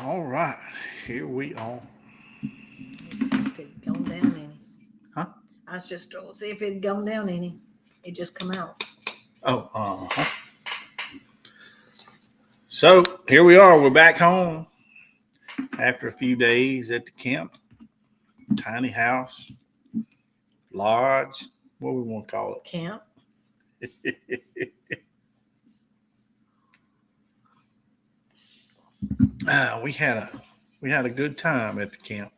All right, here we are. Let's see if it gone down any. Huh? I was just trying to see if it had gone down any. It just come out. Oh, So here we are. We're back home after a few days at the camp. Tiny house, lodge, what we want to call Camp. it. We had a good time at the camp.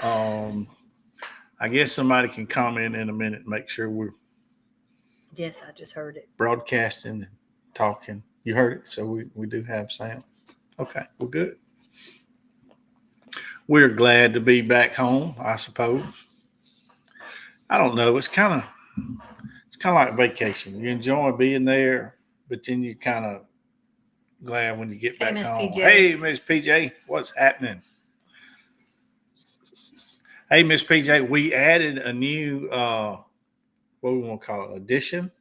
Um, I guess somebody can comment in a minute and make sure we're Yes, I just heard it. broadcasting and talking. You heard it, so we do have sound. Okay, well, good. We're glad to be back home, I suppose. I don't know. It's kind of like vacation. You enjoy being there, but then you kind of glad when you get Hey, back Miss home. PJ. Hey, Miss PJ, what's happening? Hey, Miss PJ, we added a new what we want to call it, addition.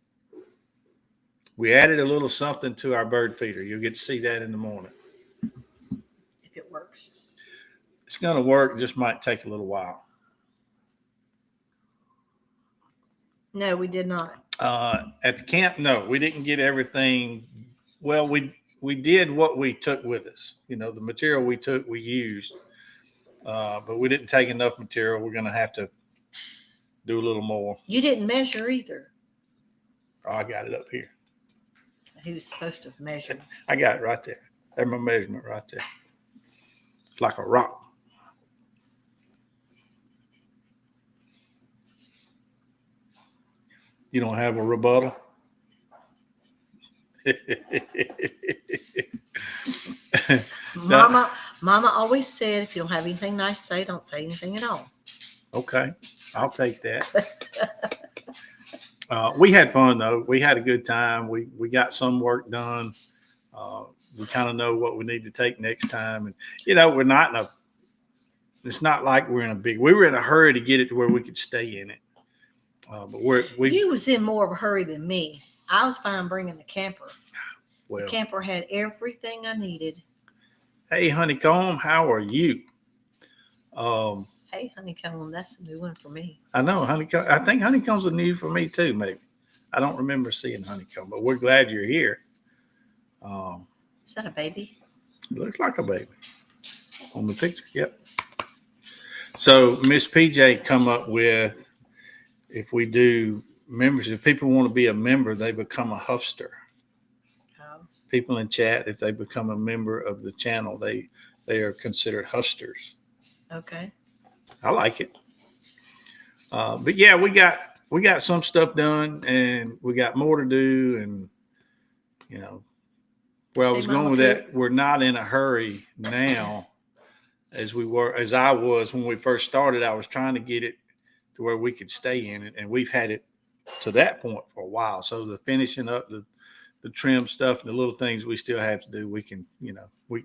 We added a little something to our bird feeder. You'll get to see that in the morning. If it works. It's going to work. Just might take a little while. No, we did not. At the camp, no, we didn't get everything. Well, we did what we took with us. You know, the material we took, we used, but we didn't take enough material. We're going to have to do a little more. You didn't measure either. Oh, I got it up here. He was supposed to have measured. I got it right there. There's my measurement right there. It's like a rock. You don't have a rebuttal? Mama always said, if you don't have anything nice to say, don't say anything at all. Okay, I'll take that. We had fun though. We had a good time. We got some work done. We kind of know what we need to take next time, and we're not in a. It's not like we're in a big. We were in a hurry to get it to where we could stay in it, but we. You was in more of a hurry than me. I was fine bringing the camper. Well, The camper had everything I needed. hey, Honeycomb, how are you? Um, Hey, Honeycomb, that's a new one for me. I know Honeycomb. I think Honeycomb's a new for me too. Maybe I don't remember seeing Honeycomb, but we're glad you're here. Um, Is that a baby? Looks like a baby on the picture. Yep. So Miss PJ come up with, if we do members, if people want to be a member, they become a Huffster. Oh. People in chat, if they become a member of the channel, they are considered Huffsters. Okay. I like it. But yeah, we got some stuff done, and we got more to do, and where I was going with that, we're not in a hurry now as I was when we first started. I was trying to get it to where we could stay in it, and we've had it to that point for a while. So the finishing up the trim stuff and the little things we still have to do, we can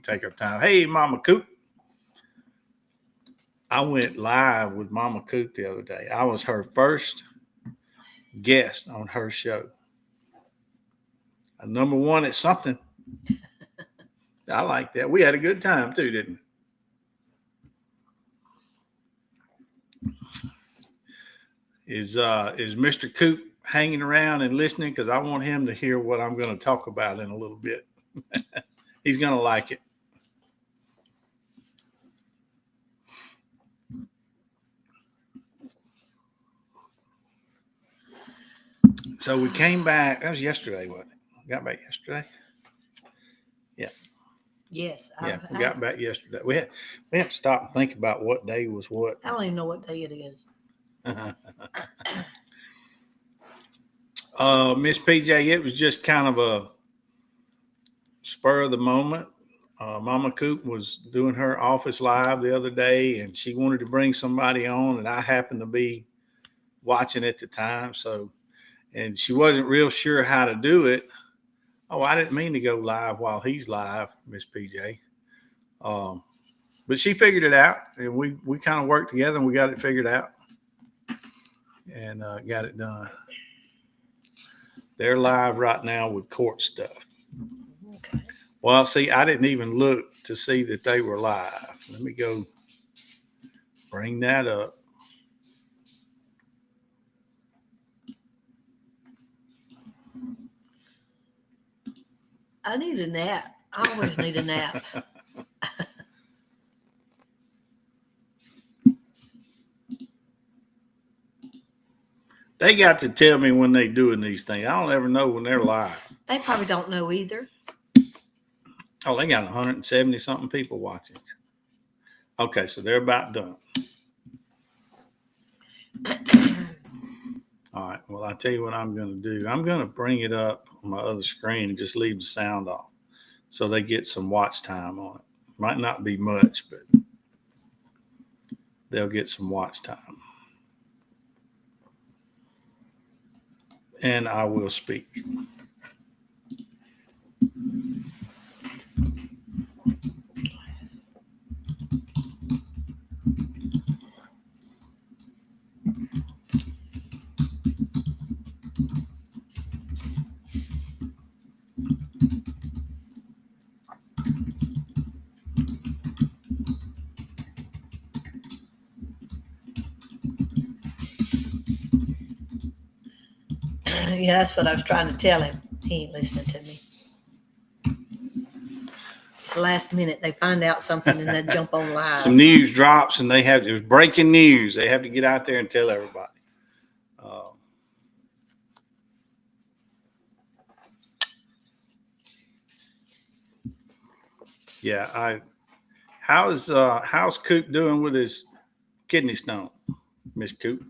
take our time. Hey, Mama Coop. I went live with Mama Coop the other day. I was her first guest on her show. Number one at something. I like that. We had a good time too, didn't we? Is Mr. Coop hanging around and listening? Because I want him to hear what I'm going to talk about in a little bit. He's going to like it. So we came back. That was yesterday, wasn't it? Got back yesterday. Yeah. Yes. Yeah, we got back yesterday. We had to stop and think about what day was what. I don't even know what day it is. Miss PJ, it was just kind of a spur of the moment. Mama Coop was doing her office live the other day, and she wanted to bring somebody on, and I happened to be watching at the time. So, and she wasn't real sure how to do it. Oh, I didn't mean to go live while he's live, Miss PJ. But she figured it out, and we kind of worked together, and we got it figured out, and got it done. They're live right now with court stuff. Okay. Well, see, I didn't even look to see that they were live. Let me go bring that up. I need a nap. I always need a nap. They got to tell me when they doing these things. I don't ever know when they're live. They probably don't know either. Oh, they got 170 something people watching. Okay, so they're about done. All right. Well, I'll tell you what I'm going to do. I'm going to bring it up on my other screen and just leave the sound off so they get some watch time on it. Might not be much, but they'll get some watch time. And I will speak. Yeah, that's what I was trying to tell him. He ain't listening to me. It's the last minute. They find out something and they jump on live. Some news drops and it was breaking news. They have to get out there and tell everybody. Yeah, how's Coop doing with his kidney stone, Miss Coop?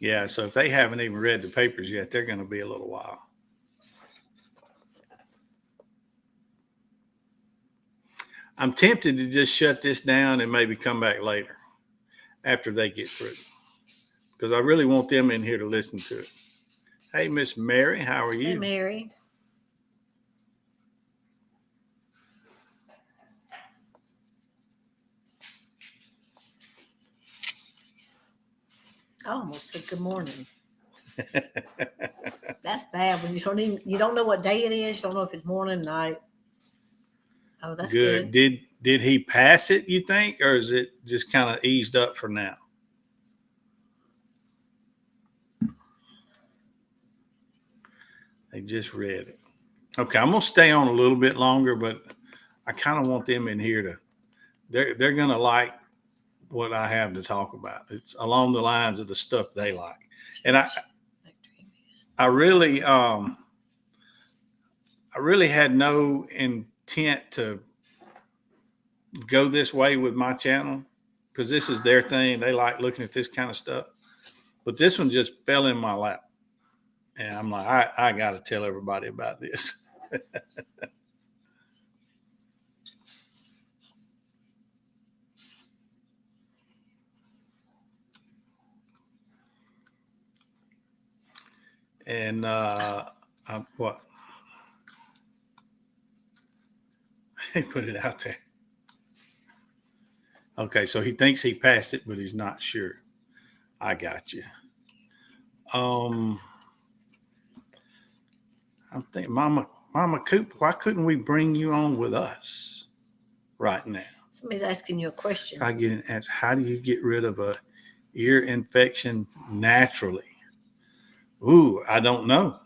Yeah, so if they haven't even read the papers yet, they're going to be a little while. I'm tempted to just shut this down and maybe come back later after they get through because I really want them in here to listen to it. Hey, Miss Mary, how are you? Hey, Mary. I almost said good morning. That's bad when you don't know what day it is. You don't know if it's morning, night. Oh, that's good. Did he pass it, you think, or is it just kind of eased up for now? They just read it. Okay, I'm gonna stay on a little bit longer, but I kind of want them in here to. They're gonna like what I have to talk about. It's along the lines of the stuff they like, and I really had no intent to go this way with my channel because this is their thing. They like looking at this kind of stuff, but this one just fell in my lap, and I'm like, I got to tell everybody about this. And what? He put it out there. Okay, so he thinks he passed it, but he's not sure. I got you. I'm thinking, Mama Coop, why couldn't we bring you on with us right now? Somebody's asking you a question. I get an answer. How do you get rid of a ear infection naturally? Ooh, I don't know.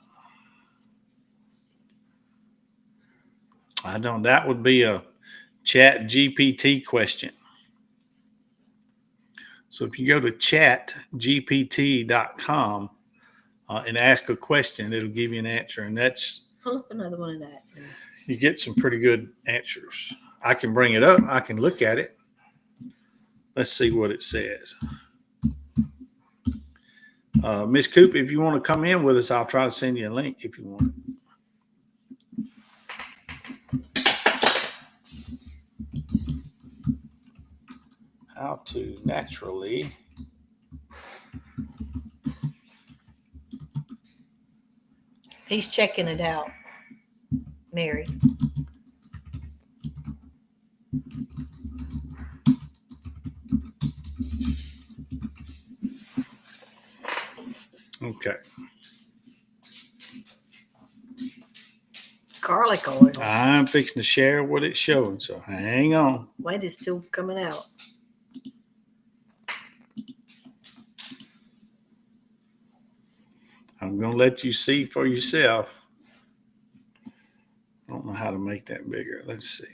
I don't. That would be a Chat GPT question. So if you go to chatgpt.com and ask a question, it'll give you an answer. And that's Pull up another one of that. You get some pretty good answers. I can bring it up. I can look at it. Let's see what it says. Miss Coop, if you want to come in with us, I'll try to send you a link if you want. How to naturally He's checking it out, Mary. Okay. Garlic oil. I'm fixing to share what it's showing, so hang on. Wait, it's still coming out. I'm going to let you see for yourself. I don't know how to make that bigger. Let's see.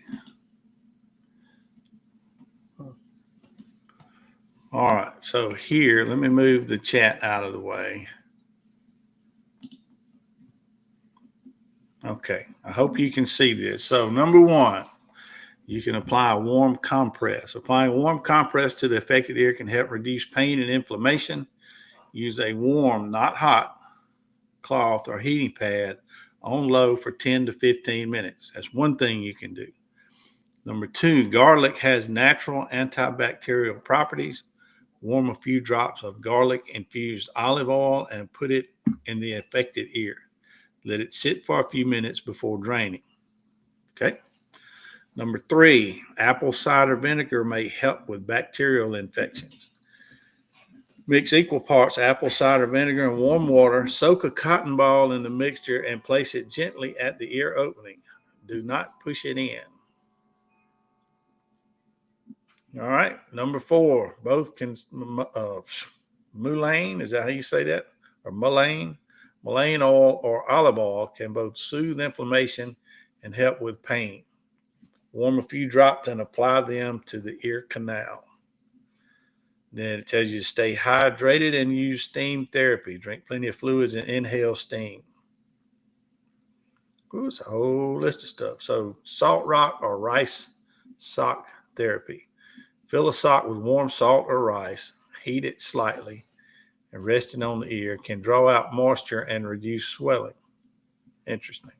All right, so here, let me move the chat out of the way. Okay, I hope you can see this. So number one, you can apply a warm compress. Applying a warm compress to the affected ear can help reduce pain and inflammation. Use a warm, not hot, cloth or heating pad on low for 10 to 15 minutes. That's one thing you can do. Number two, garlic has natural antibacterial properties. Warm a few drops of garlic infused olive oil and put it in the affected ear. Let it sit for a few minutes before draining. Okay. Number three, apple cider vinegar may help with bacterial infections. Mix equal parts apple cider vinegar and warm water. Soak a cotton ball in the mixture and place it gently at the ear opening. Do not push it in. All right. Number four, both can mullein, is that how you say that? Or mullein? Mullein oil or olive oil can both soothe inflammation and help with pain. Warm a few drops and apply them to the ear canal. Then it tells you to stay hydrated and use steam therapy. Drink plenty of fluids and inhale steam. Ooh, it's a whole list of stuff. So salt rock or rice sock therapy. Fill a sock with warm salt or rice. Heat it slightly and resting on the ear can draw out moisture and reduce swelling. Interesting.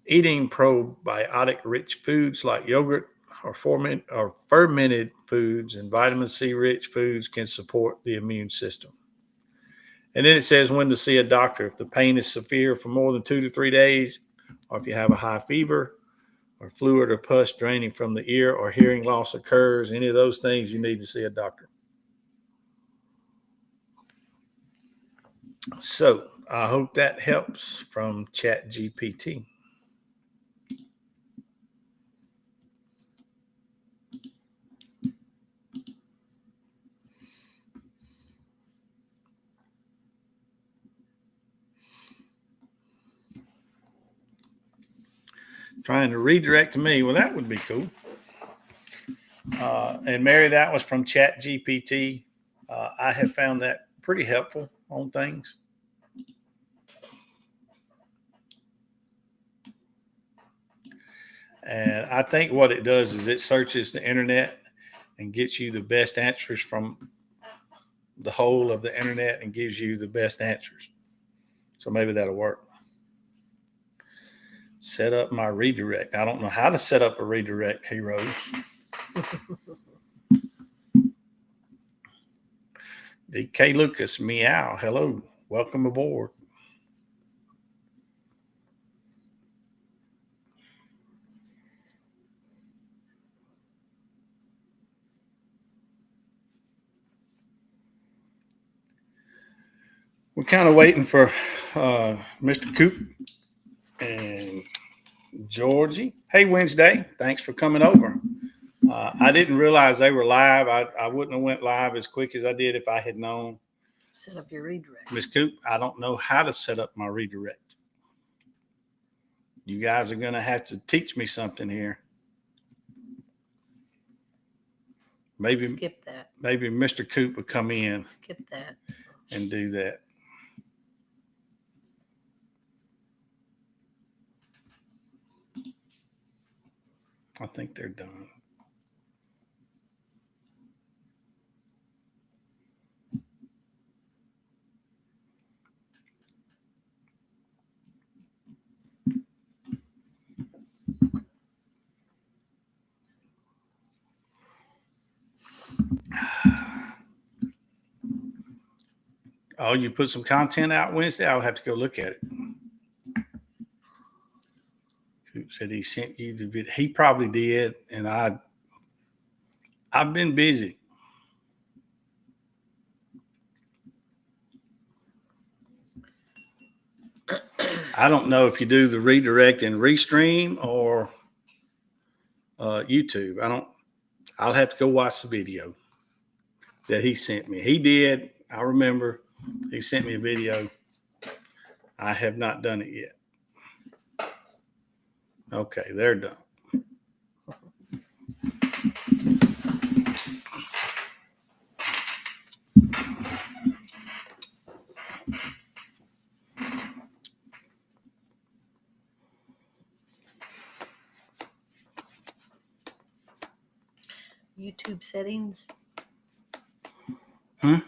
Eating probiotic-rich foods like yogurt or fermented foods and vitamin C-rich foods can support the immune system. And then it says when to see a doctor. If the pain is severe for more than 2 to 3 days, or if you have a high fever, or fluid or pus draining from the ear, or hearing loss occurs, any of those things, you need to see a doctor. So I hope that helps from ChatGPT. Trying to redirect to me. Well, that would be cool. And Mary, that was from ChatGPT. I have found that pretty helpful on things. And I think what it does is it searches the internet and gets you the best answers from the whole of the internet and gives you the best answers. So maybe that'll work. Set up my redirect. I don't know how to set up a redirect, heroes. DK Lucas, meow. Hello. Welcome aboard. We're kind of waiting for Mr. Coop and Georgie. Hey, Wednesday. Thanks for coming over. I didn't realize they were live. I wouldn't have went live as quick as I did if I had known. Set up your redirect. Miss Coop, I don't know how to set up my redirect. You guys are going to have to teach me something here. Maybe skip that. Maybe Mr. Coop would come in. Skip that. And do that. I think they're done. Oh, you put some content out Wednesday? I'll have to go look at it. Coop said he sent you the video. He probably did, and I've been busy. I don't know if you do the redirect and restream or YouTube. I'll have to go watch the video that he sent me. He did. I remember he sent me a video. I have not done it yet. Okay, they're done. YouTube settings. Is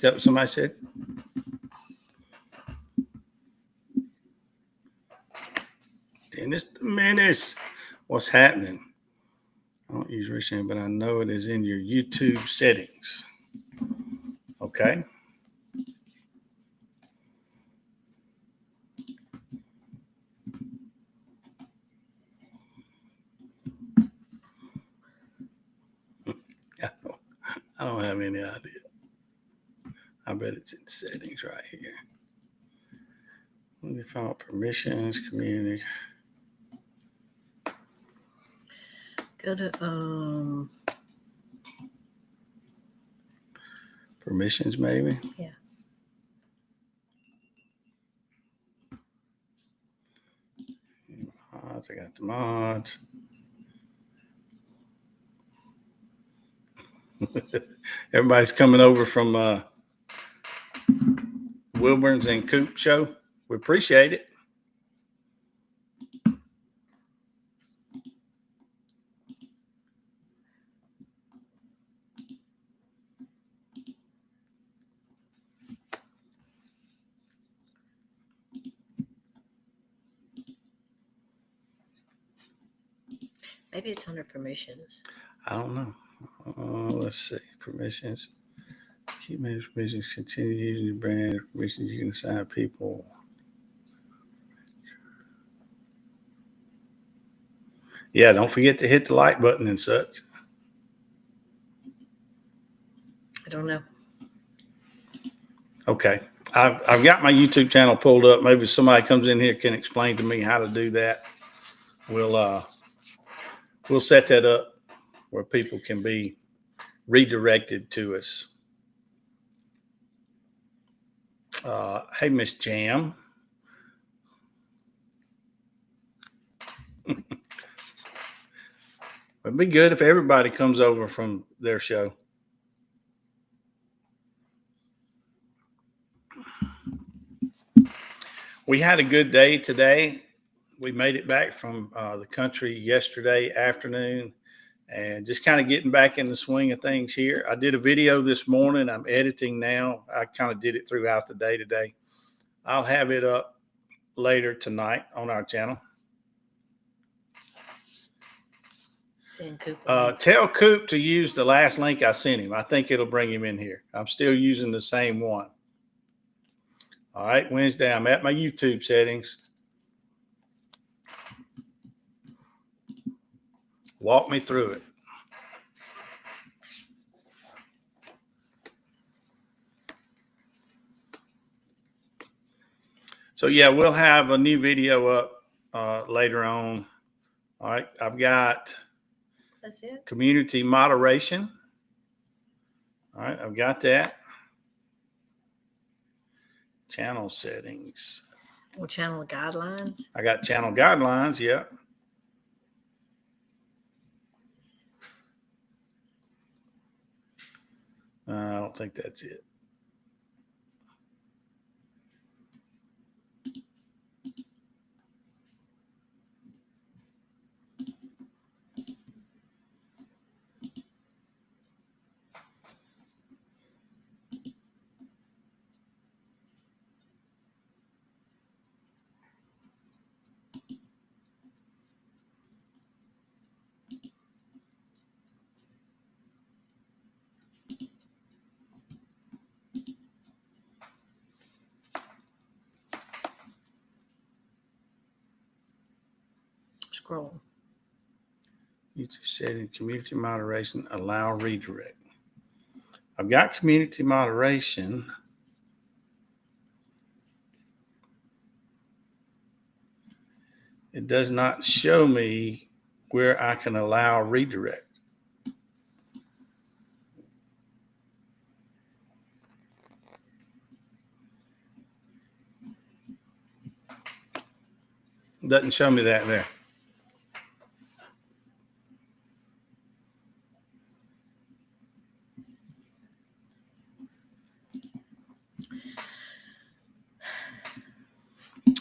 that what somebody said? Dennis the Menace. What's happening? I don't use restream, but I know it is in your YouTube settings. Okay. I don't have any idea. I bet it's in settings right here. Let me find permissions, community. Go to Permissions, maybe. Yeah. Mods, I got the mods. Everybody's coming over from Wilburn's and Coop show. We appreciate it. maybe it's under permissions. I don't know. Let's see. Permissions. Keep managing permissions. Continue using your brand. Permissions you can assign people. Yeah, don't forget to hit the like button and such. I don't know. Okay. I've got my YouTube channel pulled up. Maybe somebody comes in here can explain to me how to do that. We'll set that up where people can be redirected to us. Hey, Miss Jam. It'd be good if everybody comes over from their show. We had a good day today. We made it back from the country yesterday afternoon and just kind of getting back in the swing of things here. I did a video this morning. I'm editing now. I kind of did it throughout the day today. I'll have it up later tonight on our channel. Send Coop. Tell Coop to use the last link I sent him. I think it'll bring him in here. I'm still using the same one. All right, Wednesday, I'm at my YouTube settings. Walk me through it. So, yeah, we'll have a new video up later on. All right, I've got That's it. community moderation. All right, I've got that. Channel settings. Or channel guidelines. I got channel guidelines, yeah. I don't think that's it. scroll. YouTube setting, community moderation, allow redirect. I've got community moderation. It does not show me where I can allow redirect. Doesn't show me that there.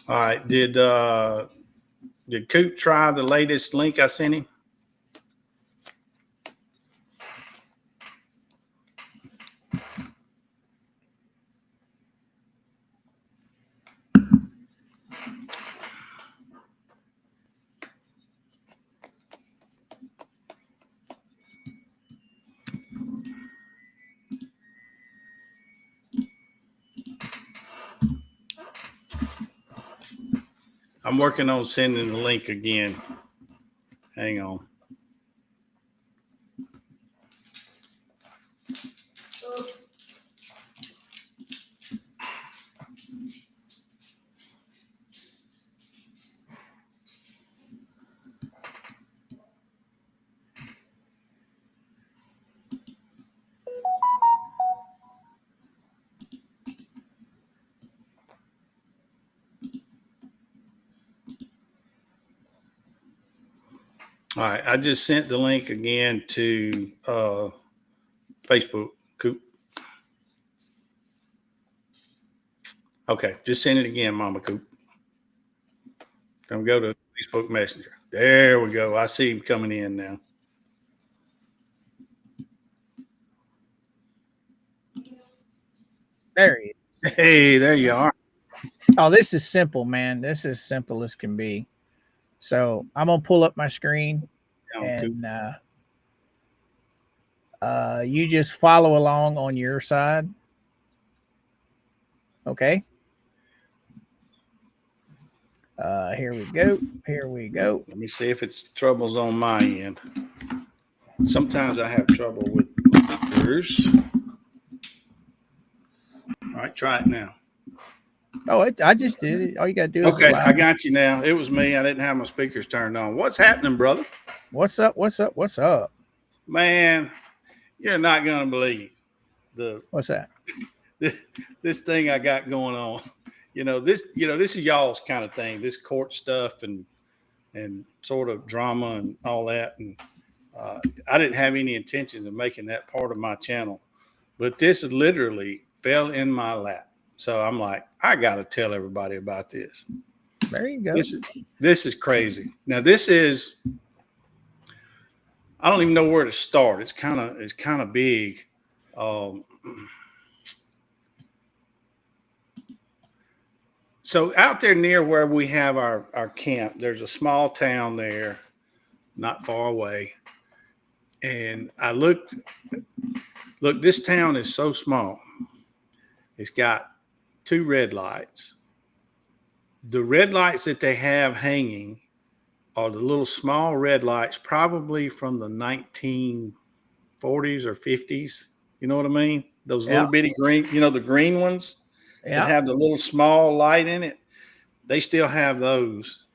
All right. Did Coop try the latest link I sent him? I'm working on sending the link again. Hang on. All right, I just sent the link again to Facebook. Coop. Okay, just send it again, Mama Coop. Don't go to Facebook Messenger. There we go. I see him coming in now. There he is. Hey, there you are. Oh, this is simple, man. This is simple as can be. So I'm gonna pull up my screen and you just follow along on your side. Okay. Here we go. Here we go. Let me see if it's troubles on my end. Sometimes I have trouble with yours. All right, try it now. Oh, I just did it. All you gotta do is okay. allow. I got you now. It was me. I didn't have my speakers turned on. What's happening, brother? What's up? What's up? What's up? Man, you're not gonna believe What's that? this thing I got going on. This is y'all's kind of thing. This court stuff and sort of drama and all that. And I didn't have any intention of making that part of my channel, but this literally fell in my lap. So I'm like, I got to tell everybody about this. There you go. This is crazy. Now I don't even know where to start. It's kind of big. So out there near where we have our camp, there's a small town there, not far away. And I look, this town is so small. It's got 2 red lights. The red lights that they have hanging are the little small red lights, probably from the 1940s or 50s. You know what I mean? Those little bitty green, the green ones that have the little small light in it. They still have those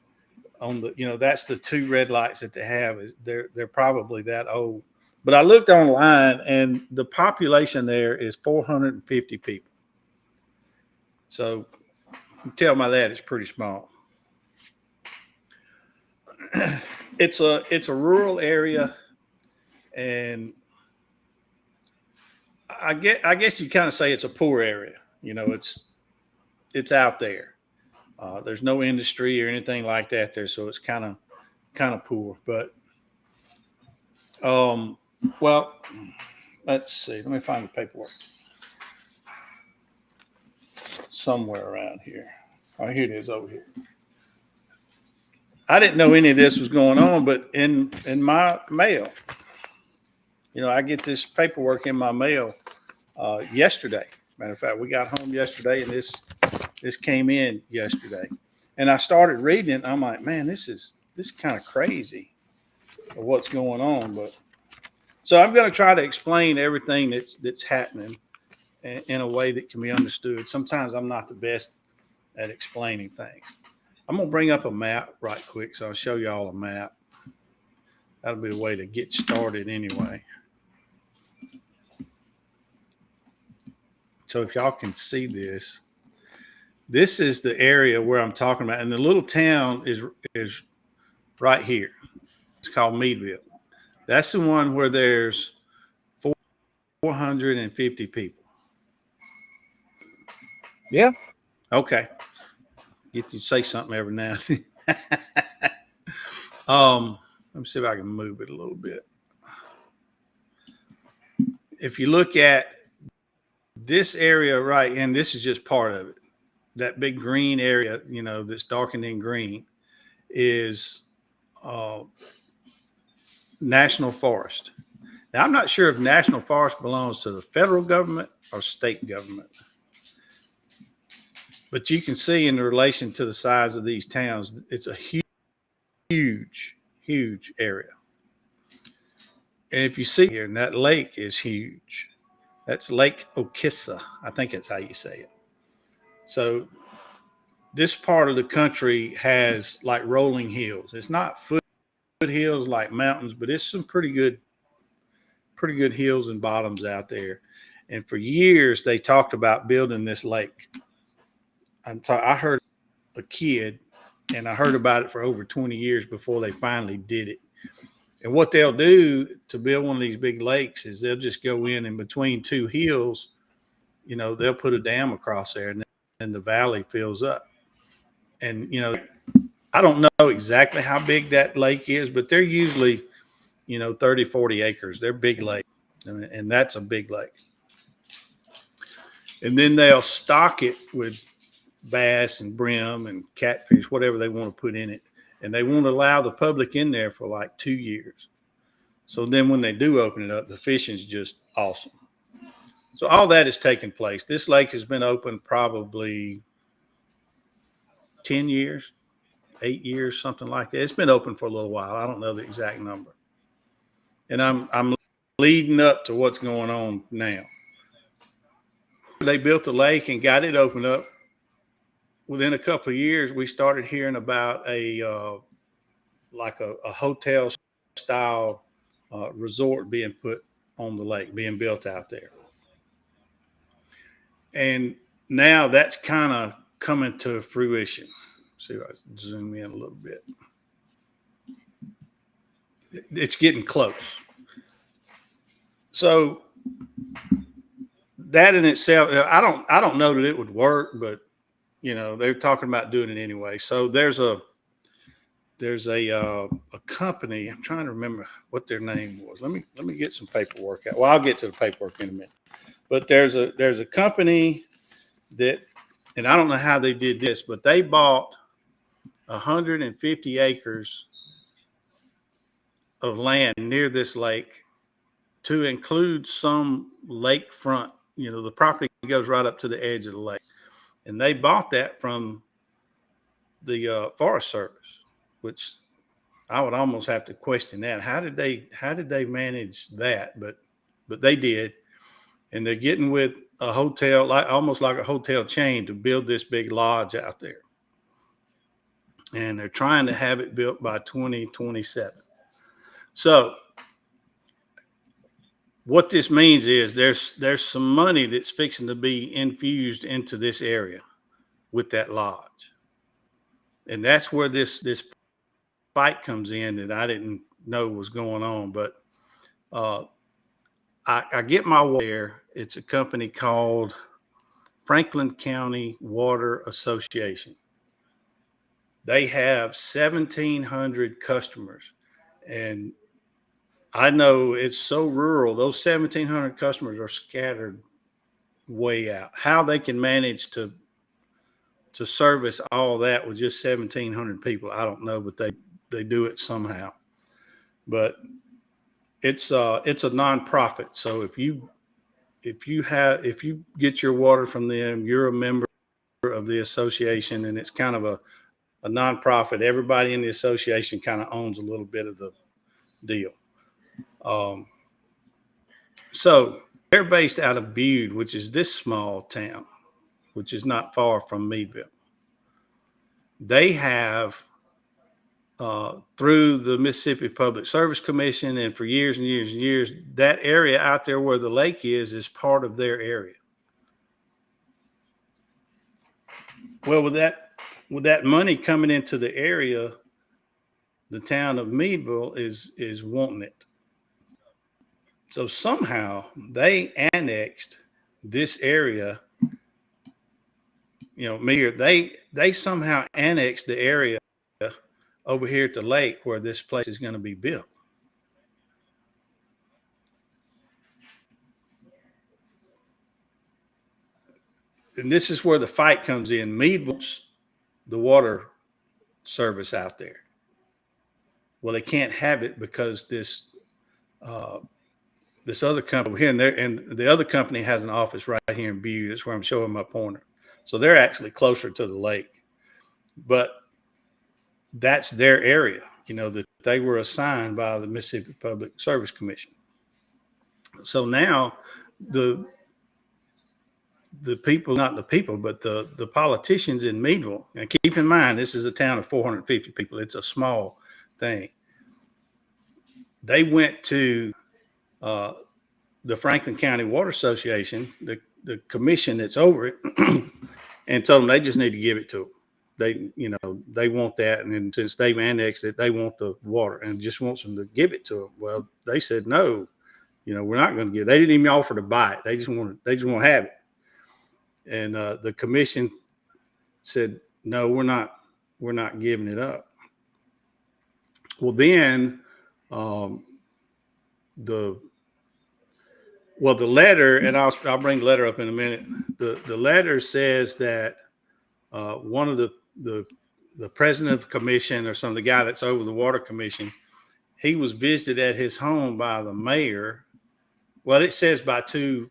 on the, that's the 2 red lights that they have. They're probably that old. But I looked online and the population there is 450 people. So you tell by that it's pretty small. It's a rural area, and I guess you kind of say it's a poor area. It's out there. There's no industry or anything like that there, so it's kind of poor. But well, let's see. Let me find the paperwork somewhere around here. Oh, here it is over here. I didn't know any of this was going on, but in my mail, I get this paperwork in my mail yesterday. Matter of fact, we got home yesterday, and this came in yesterday. And I started reading it, and I'm like, man, this is this is kind of crazy of what's going on. But so I'm going to try to explain everything that's happening in a way that can be understood. Sometimes I'm not the best at explaining things. I'm going to bring up a map right quick, so I'll show you all a map. That'll be a way to get started anyway. So if y'all can see this, this is the area where I'm talking about, and the little town is right here. It's called Meadville. That's the one where there's 450 people. Yeah. Okay. Get you to say something every now and then. Let me see if I can move it a little bit. If you look at this area right, and this is just part of it, that big green area, you know, that's darkened in green is National Forest. Now, I'm not sure if National Forest belongs to the federal government or state government. But you can see in relation to the size of these towns, it's a huge, huge area. And if you see here, and that lake is huge. That's Lake Okissa. I think that's how you say it. So this part of the country has like rolling hills. It's not foothills like mountains, but it's some pretty good hills and bottoms out there. And for years, they talked about building this lake. I heard a kid, and I heard about it for over 20 years before they finally did it. And what they'll do to build one of these big lakes is they'll just go in between two hills, you know, they'll put a dam across there, and then the valley fills up. And, you know, I don't know exactly how big that lake is, but they're usually, you know, 30, 40 acres. They're big lakes, and that's a big lake. And then they'll stock it with bass and brim and catfish, whatever they want to put in it. And they won't allow the public in there for like 2 years. So then when they do open it up, the fishing's just awesome. So all that is taking place. This lake has been open probably 10 years, 8 years, something like that. It's been open for a little while. I don't know the exact number. And I'm leading up to what's going on now. They built the lake and got it opened up. Within a couple of years, we started hearing about a hotel style resort being put on the lake, being built out there. And now that's kind of coming to fruition. See if I zoom in a little bit. It's getting close. So that in itself, I don't know that it would work, but you know, they're talking about doing it anyway. So there's a company. I'm trying to remember what their name was. Let me get some paperwork out. Well, I'll get to the paperwork in a minute. But there's a company that, and I don't know how they did this, but they bought 150 acres of land near this lake to include some lakefront. You know, the property goes right up to the edge of the lake. And they bought that from the Forest Service, which I would almost have to question that. How did they manage that? But they did. And they're getting with a hotel, almost like a hotel chain, to build this big lodge out there. And they're trying to have it built by 2027. So what this means is there's some money that's fixing to be infused into this area with that lodge. And that's where this fight comes in that I didn't know was going on. But I get my water there. It's a company called Franklin County Water Association. They have 1,700 customers. And I know it's so rural. Those 1,700 customers are scattered way out. How they can manage to service all that with just 1,700 people, I don't know, but they do it somehow. But it's a nonprofit. So if you get your water from them, you're a member of the association, and it's kind of a a nonprofit. Everybody in the association kind of owns a little bit of the deal. So they're based out of Bude, which is this small town, which is not far from Meadville. They have, through the Mississippi Public Service Commission, and for years and years and years, that area out there where the lake is part of their area. Well, with that money coming into the area, the town of Meadville is wanting it. So somehow they annexed this area. They somehow annexed the area over here at the lake where this place is going to be built. And this is where the fight comes in. Meadville's the water service out there. Well, they can't have it because this other company here and the other company has an office right here in Bude. That's where I'm showing my pointer. So they're actually closer to the lake, but that's their area, that they were assigned by the Mississippi Public Service Commission. So now the people, not the people, but the politicians in Meadville, and keep in mind, this is a town of 450 people. It's a small thing. They went to the Franklin County Water Association, the commission that's over it, and told them they just need to give it to them. They want that, and then since they've annexed it, they want the water and just wants them to give it to them. Well, they said no, we're not going to give it. They didn't even offer to buy it. They just want to have it. And the commission said no, we're not giving it up. Well, then the letter, and I'll bring the letter up in a minute. The letter says that one of the president of the commission, or the guy that's over the water commission, he was visited at his home by the mayor. Well, it says by two,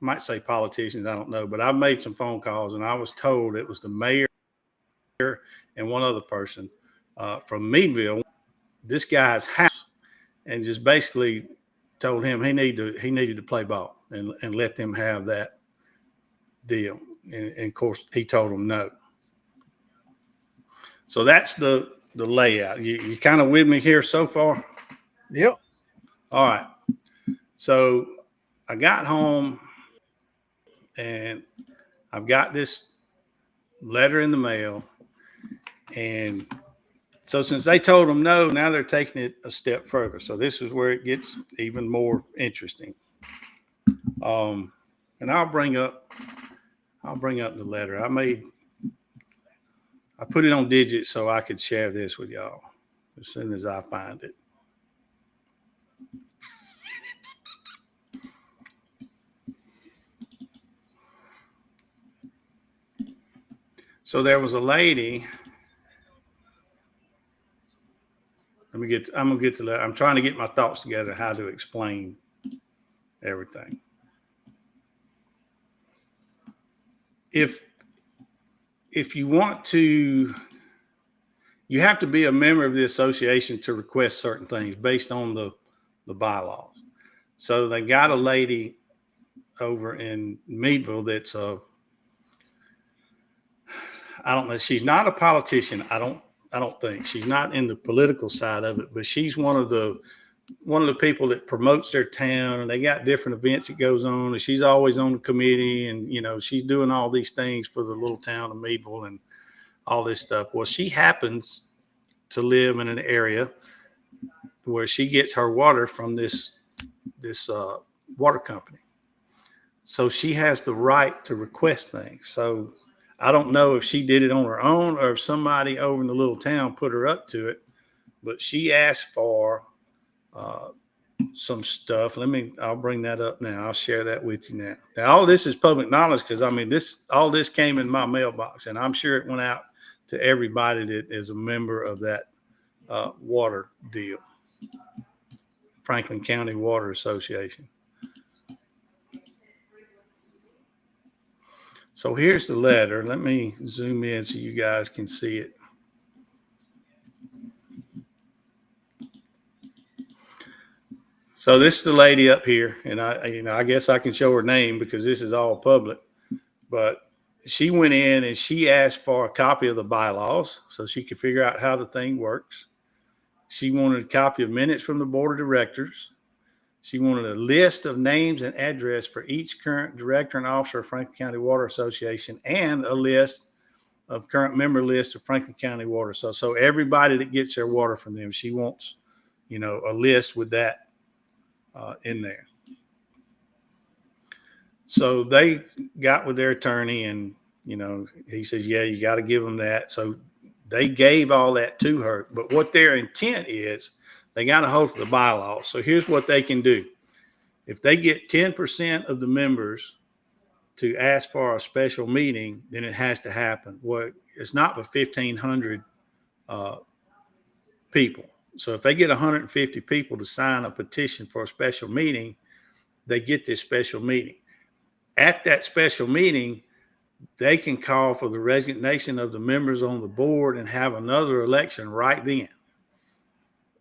might say politicians, I don't know, but I've made some phone calls and I was told it was the mayor and one other person from Meadville, this guy's house, and just basically told him he needed to play ball and let them have that deal. And of course, he told them no. So that's the layout. You kind of with me here so far? Yep. All right. So I got home and I've got this letter in the mail. And so since they told them no, now they're taking it a step further. So this is where it gets even more interesting. And I'll bring up the letter. I put it on digits so I could share this with y'all as soon as I find it. So there was a lady. I'm gonna get to that. I'm trying to get my thoughts together how to explain everything. If you want to, you have to be a member of the association to request certain things based on the bylaws. So they got a lady over in Meadville that's I don't know. She's not a politician. I don't think she's not in the political side of it, but she's one of the people that promotes their town, and they got different events that goes on, and she's always on the committee, and she's doing all these things for the little town of Meadville and all this stuff. Well, she happens to live in an area where she gets her water from this water company. So she has the right to request things. So I don't know if she did it on her own or if somebody over in the little town put her up to it, but she asked for some stuff. I'll bring that up now. I'll share that with you now. Now, all this is public knowledge because all this came in my mailbox, and I'm sure it went out to everybody that is a member of that water deal, Franklin County Water Association. So here's the letter. Let me zoom in so you guys can see it. So this is the lady up here, and I guess I can show her name because this is all public. But she went in and she asked for a copy of the bylaws so she could figure out how the thing works. She wanted a copy of minutes from the board of directors. She wanted a list of names and address for each current director and officer of Franklin County Water Association, and a list of current member list of Franklin County Water. So everybody that gets their water from them, she wants, a list with that in there. So they got with their attorney, and he says, yeah, you got to give them that. So they gave all that to her. But what their intent is, they got a hold of the bylaws. So here's what they can do. If they get 10% of the members to ask for a special meeting, then it has to happen. Well, it's not but 1,500 people. So if they get 150 people to sign a petition for a special meeting, they get this special meeting. At that special meeting, they can call for the resignation of the members on the board and have another election right then.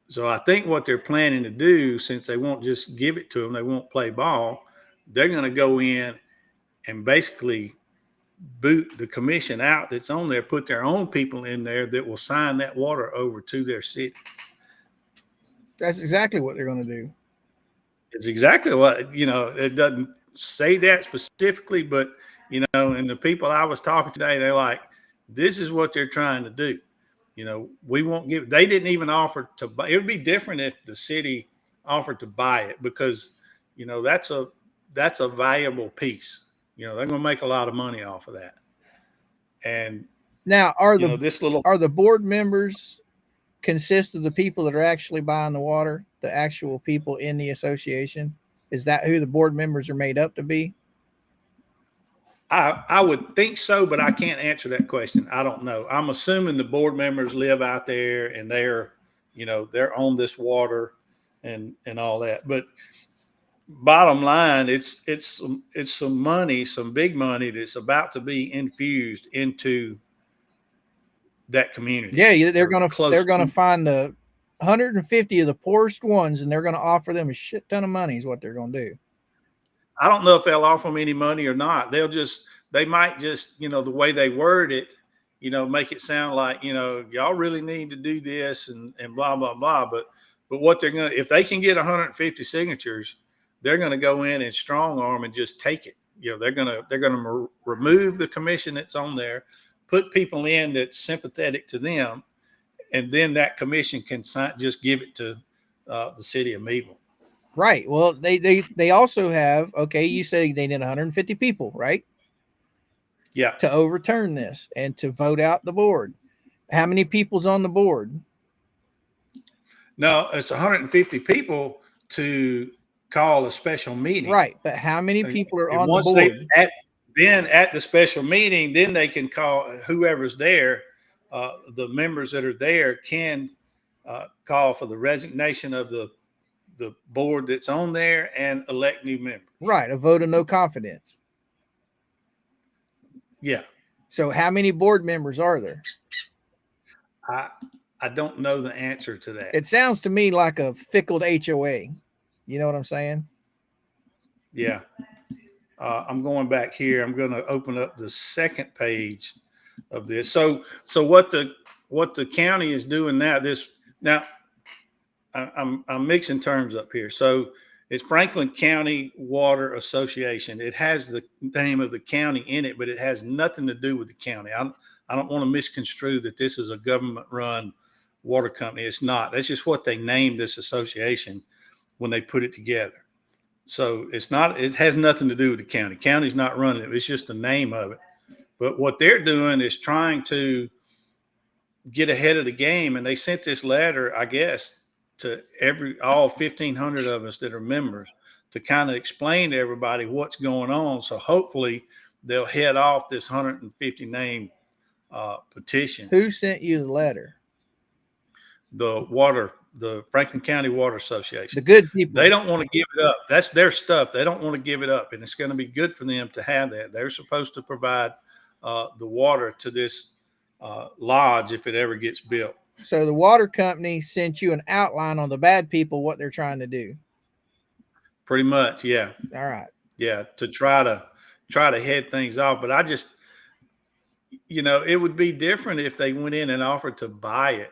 So I think what they're planning to do, since they won't just give it to them, they won't play ball, they're going to go in and basically boot the commission out that's on there, put their own people in there that will sign that water over to their city. That's exactly what they're going to do. It's exactly what, it doesn't say that specifically, but, and the people I was talking to today, they're like, this is what they're trying to do. We won't give, they didn't even offer to buy. It would be different if the city offered to buy it, because, that's a valuable piece. They're going to make a lot of money off of that. And now are the board members consist of the people that are actually buying the water, the actual people in the association? Is that who the board members are made up to be? I would think so, but I can't answer that question. I don't know. I'm assuming the board members live out there and they're on this water and all that. But bottom line, it's some money, some big money that's about to be infused into that community. Yeah, they're going to find the 150 of the poorest ones, and they're going to offer them a shit ton of money is what they're going to do. I don't know if they'll offer them any money or not. They might just, the way they word it, make it sound like, y'all really need to do this and blah, blah, blah. But what they're going to, if they can get 150 signatures, they're going to go in and strong arm and just take it. They're going to remove the commission that's on there, put people in that's sympathetic to them, and then that commission can just give it to the city of Meadville. Right. Well, they also have, okay, you say they need 150 people, right? Yeah. To overturn this and to vote out the board. How many people's on the board? No, it's 150 people to call a special meeting. Right. But how many people are on the board? Then at the special meeting, then they can call whoever's there. The members that are there can call for the resignation of the board that's on there and elect new members. Right. A vote of no confidence. Yeah. So how many board members are there? I don't know the answer to that. It sounds to me like a fickled HOA. You know what I'm saying? Yeah. I'm going back here. I'm going to open up the second page of this. So what the county is doing now, I'm mixing terms up here. So it's Franklin County Water Association. It has the name of the county in it, but it has nothing to do with the county. I don't want to misconstrue that this is a government-run water company. It's not. That's just what they named this association when they put it together. So it's not. It has nothing to do with the county. County's not running it. It's just the name of it. But what they're doing is trying to get ahead of the game, and they sent this letter, I guess, to all 1,500 of us that are members to kind of explain to everybody what's going on. So hopefully they'll head off this 150 name petition. Who sent you the letter? the Franklin County Water Association. The good people. They don't want to give it up. That's their stuff. They don't want to give it up, and it's going to be good for them to have that. They're supposed to provide the water to this lodge if it ever gets built. So the water company sent you an outline on the bad people, what they're trying to do. Pretty much, yeah. All right. Yeah, to try to head things off. But I just, it would be different if they went in and offered to buy it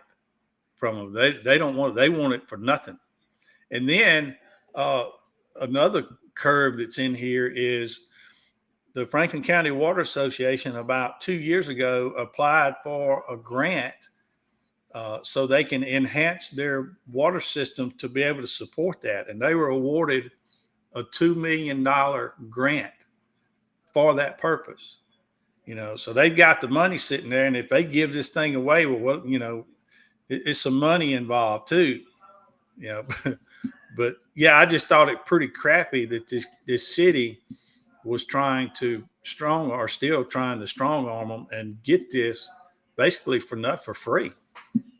from them. They don't want it. They want it for nothing. And then another curve that's in here is the Franklin County Water Association about 2 years ago applied for a grant so they can enhance their water system to be able to support that. And they were awarded a $2 million grant for that purpose. So they've got the money sitting there. And if they give this thing away, well, it's some money involved too. But yeah, I just thought it pretty crappy that this city was trying to still trying to strong arm them and get this basically for free,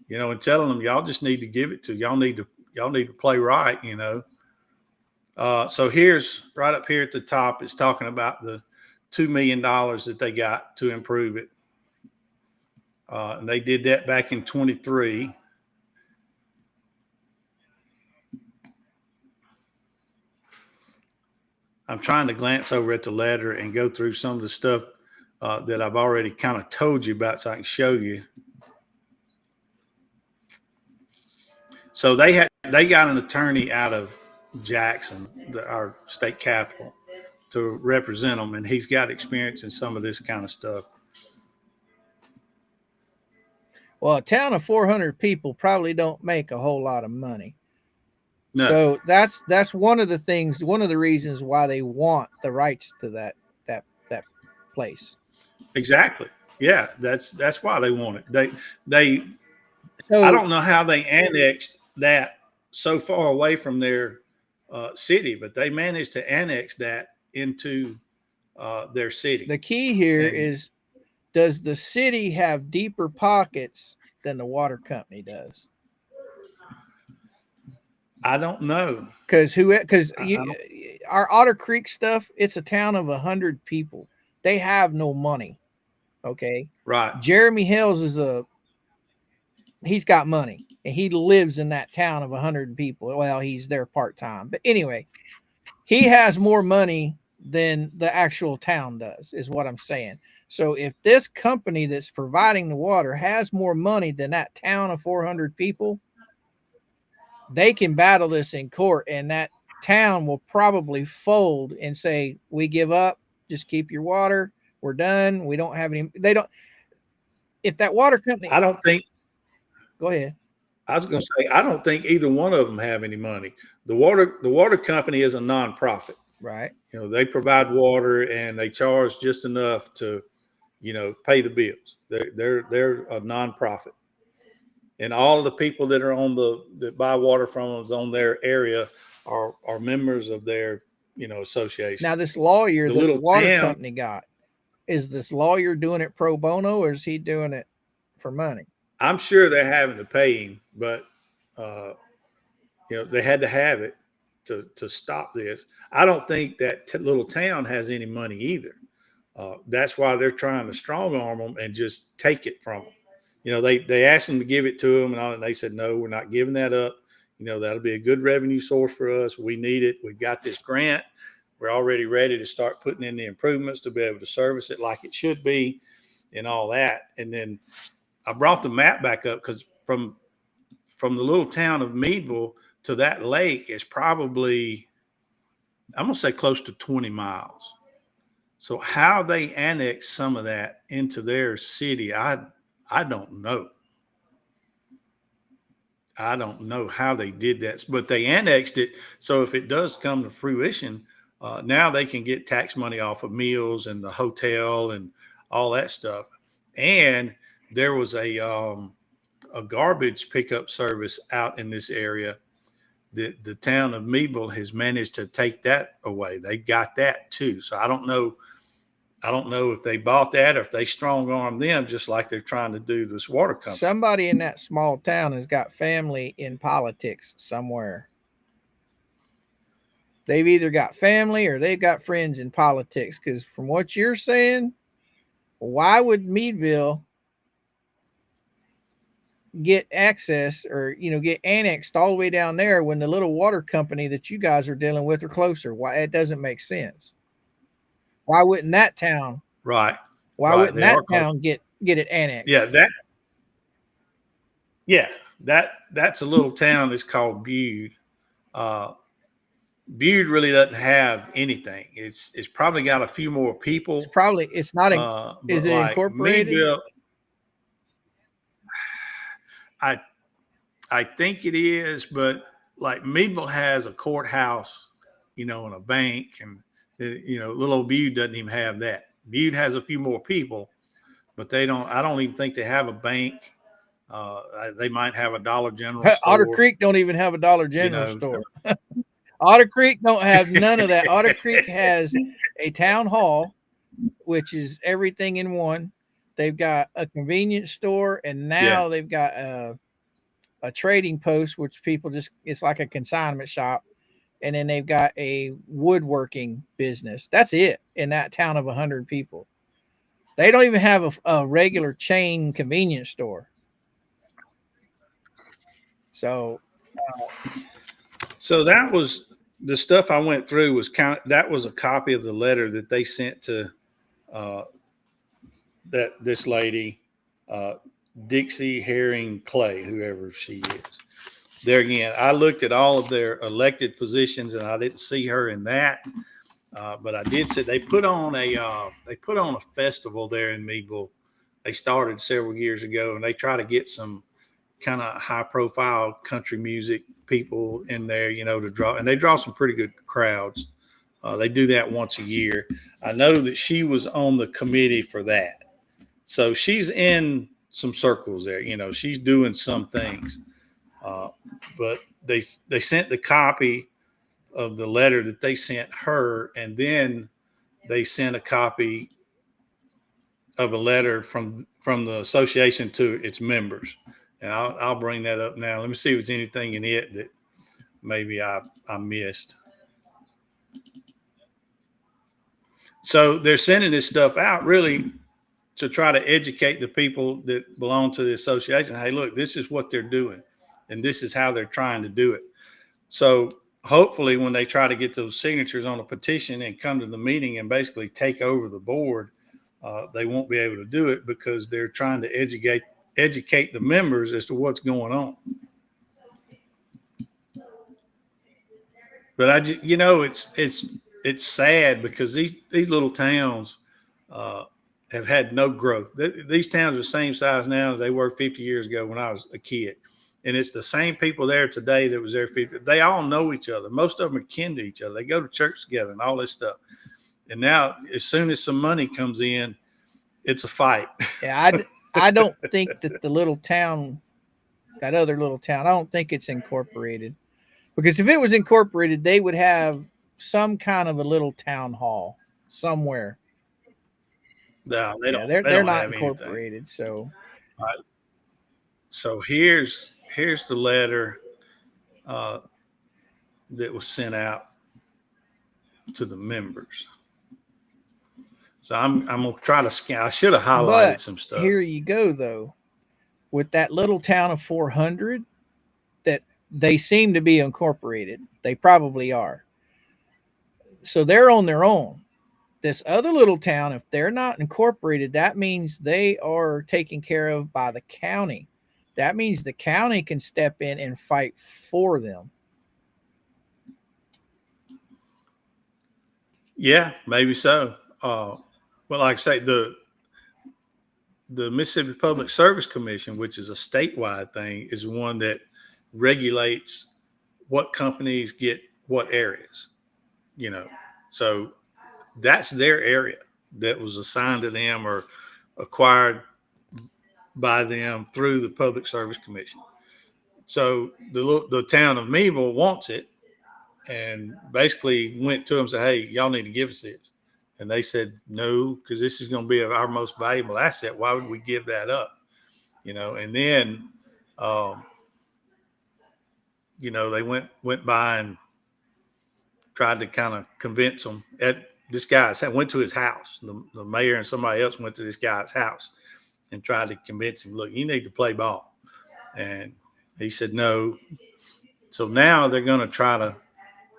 and telling them y'all just need to give it to y'all need to play right, So here's right up here at the top, it's talking about the $2 million that they got to improve it. And they did that back in 23. I'm trying to glance over at the letter and go through some of the stuff that I've already kind of told you about so I can show you. So they got an attorney out of Jackson, our state capital, to represent them, and he's got experience in some of this kind of stuff. Well, a town of 400 people probably don't make a whole lot of money. No. So that's one of the reasons why they want the rights to that place. Exactly. Yeah, that's why they want it. I don't know how they annexed that so far away from their city, but they managed to annex that into their city. The key here is, does the city have deeper pockets than the water company does? I don't know. Because our Otter Creek stuff, it's a town of 100 people. They have no money. Okay. Right. Jeremy Hales he's got money and he lives in that town of 100 people. Well, he's there part-time, but anyway, he has more money than the actual town does, is what I'm saying. So if this company that's providing the water has more money than that town of 400 people, they can battle this in court, and that town will probably fold and say, we give up, just keep your water. We're done. We don't have any, if that water company, go ahead. I was going to say, I don't think either one of them have any money. The water company is a nonprofit. Right. They provide water and they charge just enough to, pay the bills. They're a nonprofit. And all of the people that are that buy water from them on their area are members of their, association. Now, this lawyer that the water company got, is this lawyer doing it pro bono or is he doing it for money? I'm sure they're having to pay him, but they had to have it to stop this. I don't think that little town has any money either. That's why they're trying to strong arm them and just take it from them. They asked them to give it to them, and they said, no, we're not giving that up. That'll be a good revenue source for us. We need it. We've got this grant. We're already ready to start putting in the improvements to be able to service it like it should be and all that. And then I brought the map back up because from the little town of Meadville to that lake is probably, I'm going to say close to 20 miles. So how they annex some of that into their city, I don't know. I don't know how they did that, but they annexed it. So if it does come to fruition, now they can get tax money off of meals and the hotel and all that stuff. And there was a garbage pickup service out in this area. The town of Meadville has managed to take that away. They got that too. So I don't know I don't know if they bought that or if they strong armed them, just like they're trying to do this water company. Somebody in that small town has got family in politics somewhere. They've either got family or they've got friends in politics. Because from what you're saying, why would Meadville get access or get annexed all the way down there when the little water company that you guys are dealing with are closer? Why? It doesn't make sense. Why wouldn't that town? Right. Why Right. wouldn't They that are close. town get it annexed? That's a little town that's called Bude. Bude really doesn't have anything. It's probably got a few more people. It's not a. But Is it like incorporated? Meadville, I think it is, but like Meadville has a courthouse, and a bank, and little old Bude doesn't even have that. Bude has a few more people, but they don't. I don't even think they have a bank. They might have a Dollar General store. Otter Creek don't even have a Dollar General store. uh, Otter Creek don't have none of that. Otter Creek has a town hall, which is everything in one. They've got a convenience store, and now they've got a trading post, which it's like a consignment shop. And then they've got a woodworking business. That's it in that town of 100 people. They don't even have a regular chain convenience store. So that was the stuff I went through was that was a copy of the letter that they sent to that this lady, Dixie Herring Clay, whoever she is. There again, I looked at all of their elected positions and I didn't see her in that. But I did see they put on a festival there in Meadville. They started several years ago, and they try to get some kind of high profile country music people in there, to draw, and they draw some pretty good crowds. They do that once a year. I know that she was on the committee for that. So she's in some circles there, she's doing some things. But they sent the copy of the letter that they sent her, and then they sent a copy of a letter from the association to its members. And I'll bring that up now. Let me see if there's anything in it that maybe I missed. So they're sending this stuff out really to try to educate the people that belong to the association. Hey, look, this is what they're doing, and this is how they're trying to do it. So hopefully when they try to get those signatures on a petition and come to the meeting and basically take over the board, they won't be able to do it because they're trying to educate the members as to what's going on. But it's sad because these little towns have had no growth. These towns are the same size now as they were 50 years ago when I was a kid. And it's the same people there today that was there 50. They all know each other. Most of them are kin to each other. They go to church together and all this stuff. And now, as soon as some money comes in, it's a fight. Yeah, I don't think that the little town, that other little town, I don't think it's incorporated. Because if it was incorporated, they would have some kind of a little town hall somewhere. No, they don't. They're not incorporated. Anything. So, so here's the letter that was sent out to the members. So I'm gonna try to scan. I should have highlighted some stuff. Here you go, though, with that little town of 400, that they seem to be incorporated. They probably are. So they're on their own. This other little town, if they're not incorporated, that means they are taken care of by the county. That means the county can step in and fight for them. Yeah, maybe so. Well, like I say, the Mississippi Public Service Commission, which is a statewide thing, is one that regulates what companies get what areas, So that's their area that was assigned to them or acquired by them through the Public Service Commission. So the town of Meadville wants it and basically went to them and said, hey, y'all need to give us this. And they said, no, because this is going to be our most valuable asset. Why would we give that up? And then, they went by and tried to kind of convince them at this guy's, went to his house. The mayor and somebody else went to this guy's house and tried to convince him, look, you need to play ball. And he said, no. So now they're going to try to,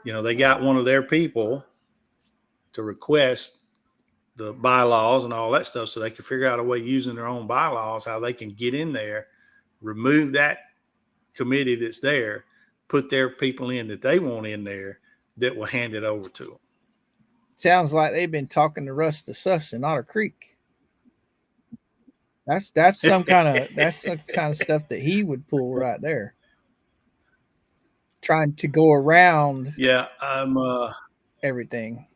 they got one of their people to request the bylaws and all that stuff so they can figure out a way using their own bylaws, how they can get in there, remove that committee that's there, put their people in that they want in there that will hand it over to them. Sounds like they've been talking to Russ the Sus in Otter Creek. That's some kind of stuff that he would pull right there. Trying to go around everything.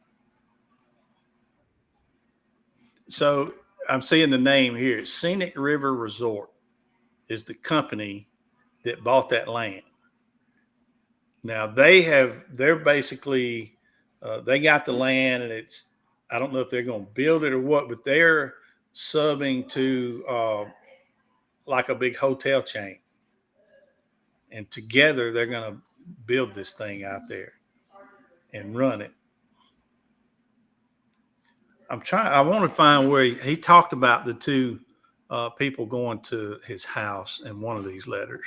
So I'm seeing the name here. Scenic River Resort is the company that bought that land. Now they're basically, they got the land, and I don't know if they're going to build it or what, but they're subbing to like a big hotel chain. And together they're going to build this thing out there and run it. I want to find where he talked about the two people going to his house in one of these letters.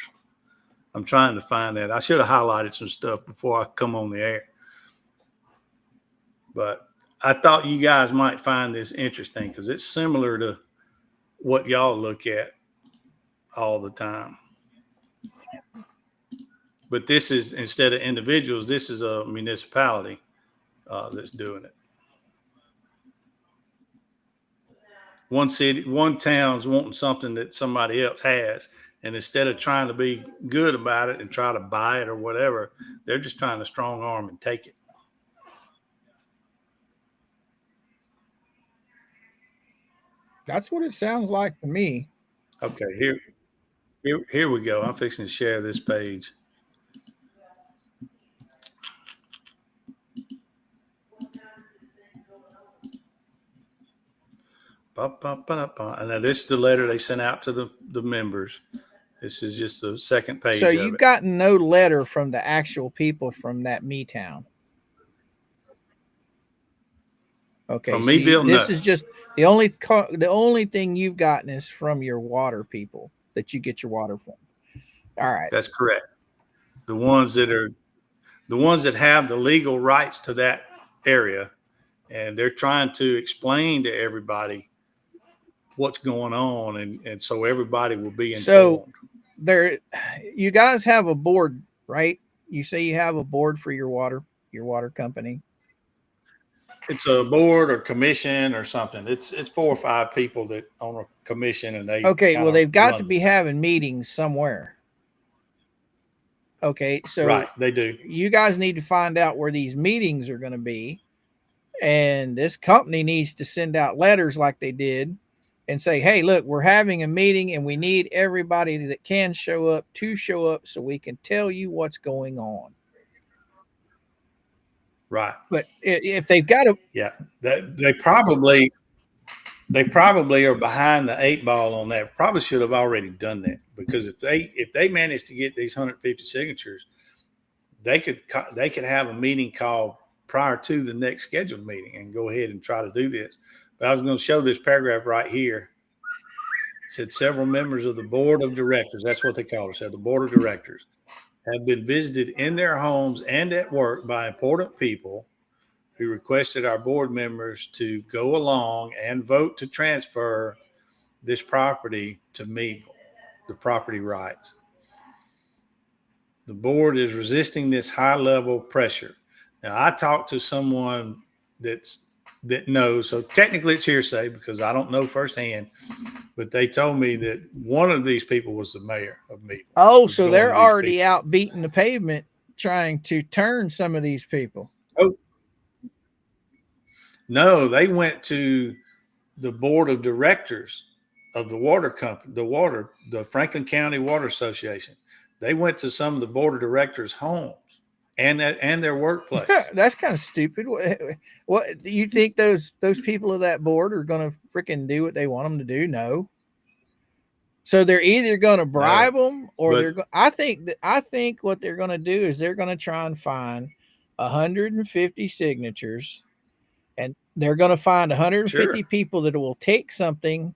I'm trying to find that. I should have highlighted some stuff before I come on the air. But I thought you guys might find this interesting because it's similar to what y'all look at all the time. But this is, instead of individuals, this is a municipality that's doing it. One city, one town's wanting something that somebody else has. And instead of trying to be good about it and try to buy it or whatever, they're just trying to strong arm and take it. That's what it sounds like to me. Okay, here we go. I'm fixing to share this page. And now this is the letter they sent out to the members. This is just the second page. So you've gotten no letter from the actual people from that me town. Okay, from me, Bill. This is just the only thing you've gotten is from your water people that you get your water from. All right, that's correct. The ones that have the legal rights to that area, and they're trying to explain to everybody what's going on, and so everybody will be informed. So you guys have a board, right? You say you have a board for your water company. It's a board or commission or something. It's 4 or 5 people that own a commission, and they've got to be having meetings somewhere. Okay, so right, they do. You guys need to find out where these meetings are going to be, and this company needs to send out letters like they did and say, hey, look, we're having a meeting and we need everybody that can show up to show up so we can tell you what's going on. Right. But if they've got to, they probably are behind the 8 ball on that. Probably should have already done that, because if they manage to get these 150 signatures, they could have a meeting called prior to the next scheduled meeting and go ahead and try to do this. But I was going to show this paragraph right here. It said several members of the board of directors, that's what they call it, said the board of directors, have been visited in their homes and at work by important people who requested our board members to go along and vote to transfer this property to me, the property rights. The board is resisting this high level pressure. Now, I talked to someone that knows, so technically it's hearsay because I don't know firsthand, but they told me that one of these people was the mayor of Meadville. Oh, so they're already out beating the pavement trying to turn some of these people. Oh, no, they went to the board of directors of the water company, the Franklin County Water Association. They went to some of the board of directors' homes and their workplace. That's kind of stupid. What do you think those people of that board are going to freaking do what they want them to do? No. So they're either going to bribe them or I think what they're going to do is they're going to try and find 150 signatures, and they're going to find 150 people that will take something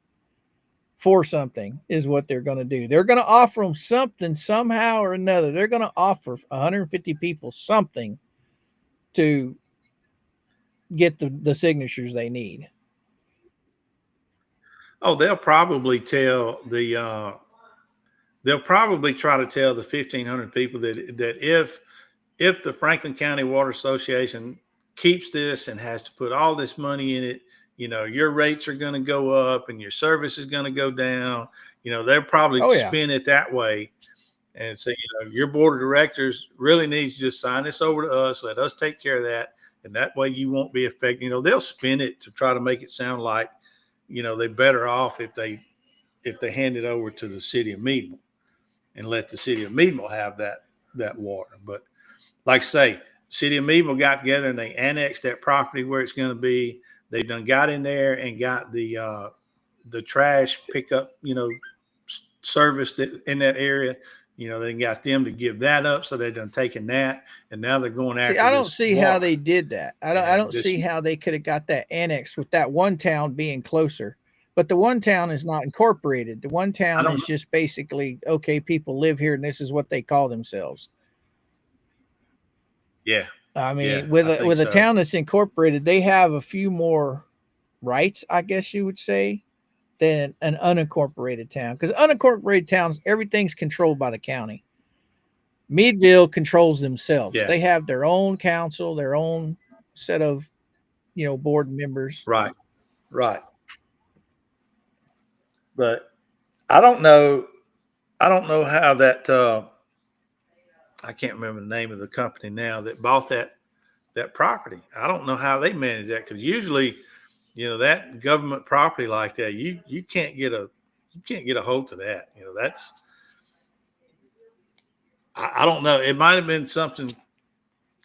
for something is what they're going to do. They're going to offer them something somehow or another. They're going to offer 150 people something to get the signatures they need. Oh, they'll probably tell they'll probably try to tell the 1,500 people that if the Franklin County Water Association keeps this and has to put all this money in it, your rates are going to go up and your service is going to go down. They'll probably spin it that way and say, your board of directors really needs to just sign this over to us. Let us take care of that. And that way you won't be affected. They'll spin it to try to make it sound like, they're better off if they hand it over to the city of Meadville and let the city of Meadville have that water. But like I say, city of Meadville got together and they annexed that property where it's going to be. They done got in there and got the trash pickup, service that in that area. They got them to give that up, so they done taken that, and now they're going after. I don't see how they did that. I don't see how they could have got that annexed with that one town being closer. But the one town is not incorporated. The one town is just basically, okay, people live here and this is what they call themselves. Yeah. I mean, with a town that's incorporated, they have a few more rights, I guess you would say, than an unincorporated town. Because unincorporated towns, everything's controlled by the county. Meadville controls themselves. Yeah. They have their own council, their own set of, board members. Right. But I don't know how that I can't remember the name of the company now that bought that property. I don't know how they manage that, because usually, that government property like that, you can't get a hold of that. That's I don't know. It might have been something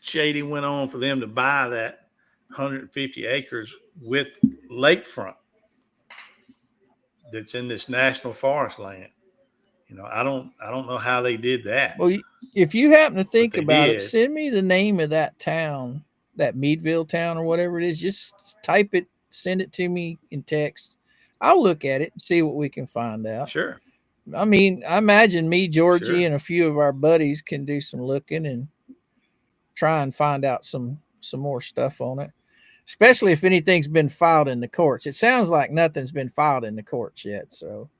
shady went on for them to buy that 150 acres with lakefront that's in this national forest land. I don't know how they did that. Well, if you happen to think about it, send me the name of that town, that Meadville town or whatever it is. Just type it, send it to me in text. I'll look at it and see what we can find out. Sure. I mean, I imagine me, Georgie, and a few of our buddies can do some looking and try and find out some more stuff on it, especially if anything's been filed in the courts. It sounds like nothing's been filed in the courts yet, so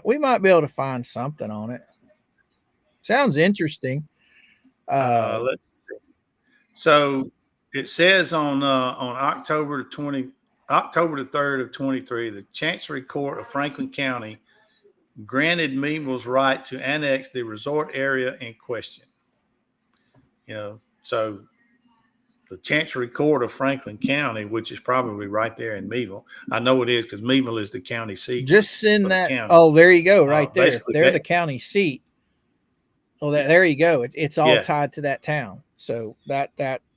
we might be able to find something on it. Sounds interesting. Let's see. So it says on October the 3rd of 23, the Chancery Court of Franklin County granted Meadville's right to annex the resort area in question. So the Chancery Court of Franklin County, which is probably right there in Meadville. I know it is because Meadville is the county seat. Just send that. Oh, there you go, right there. If they're the county seat. Oh, there you go. It's all tied to that town. So that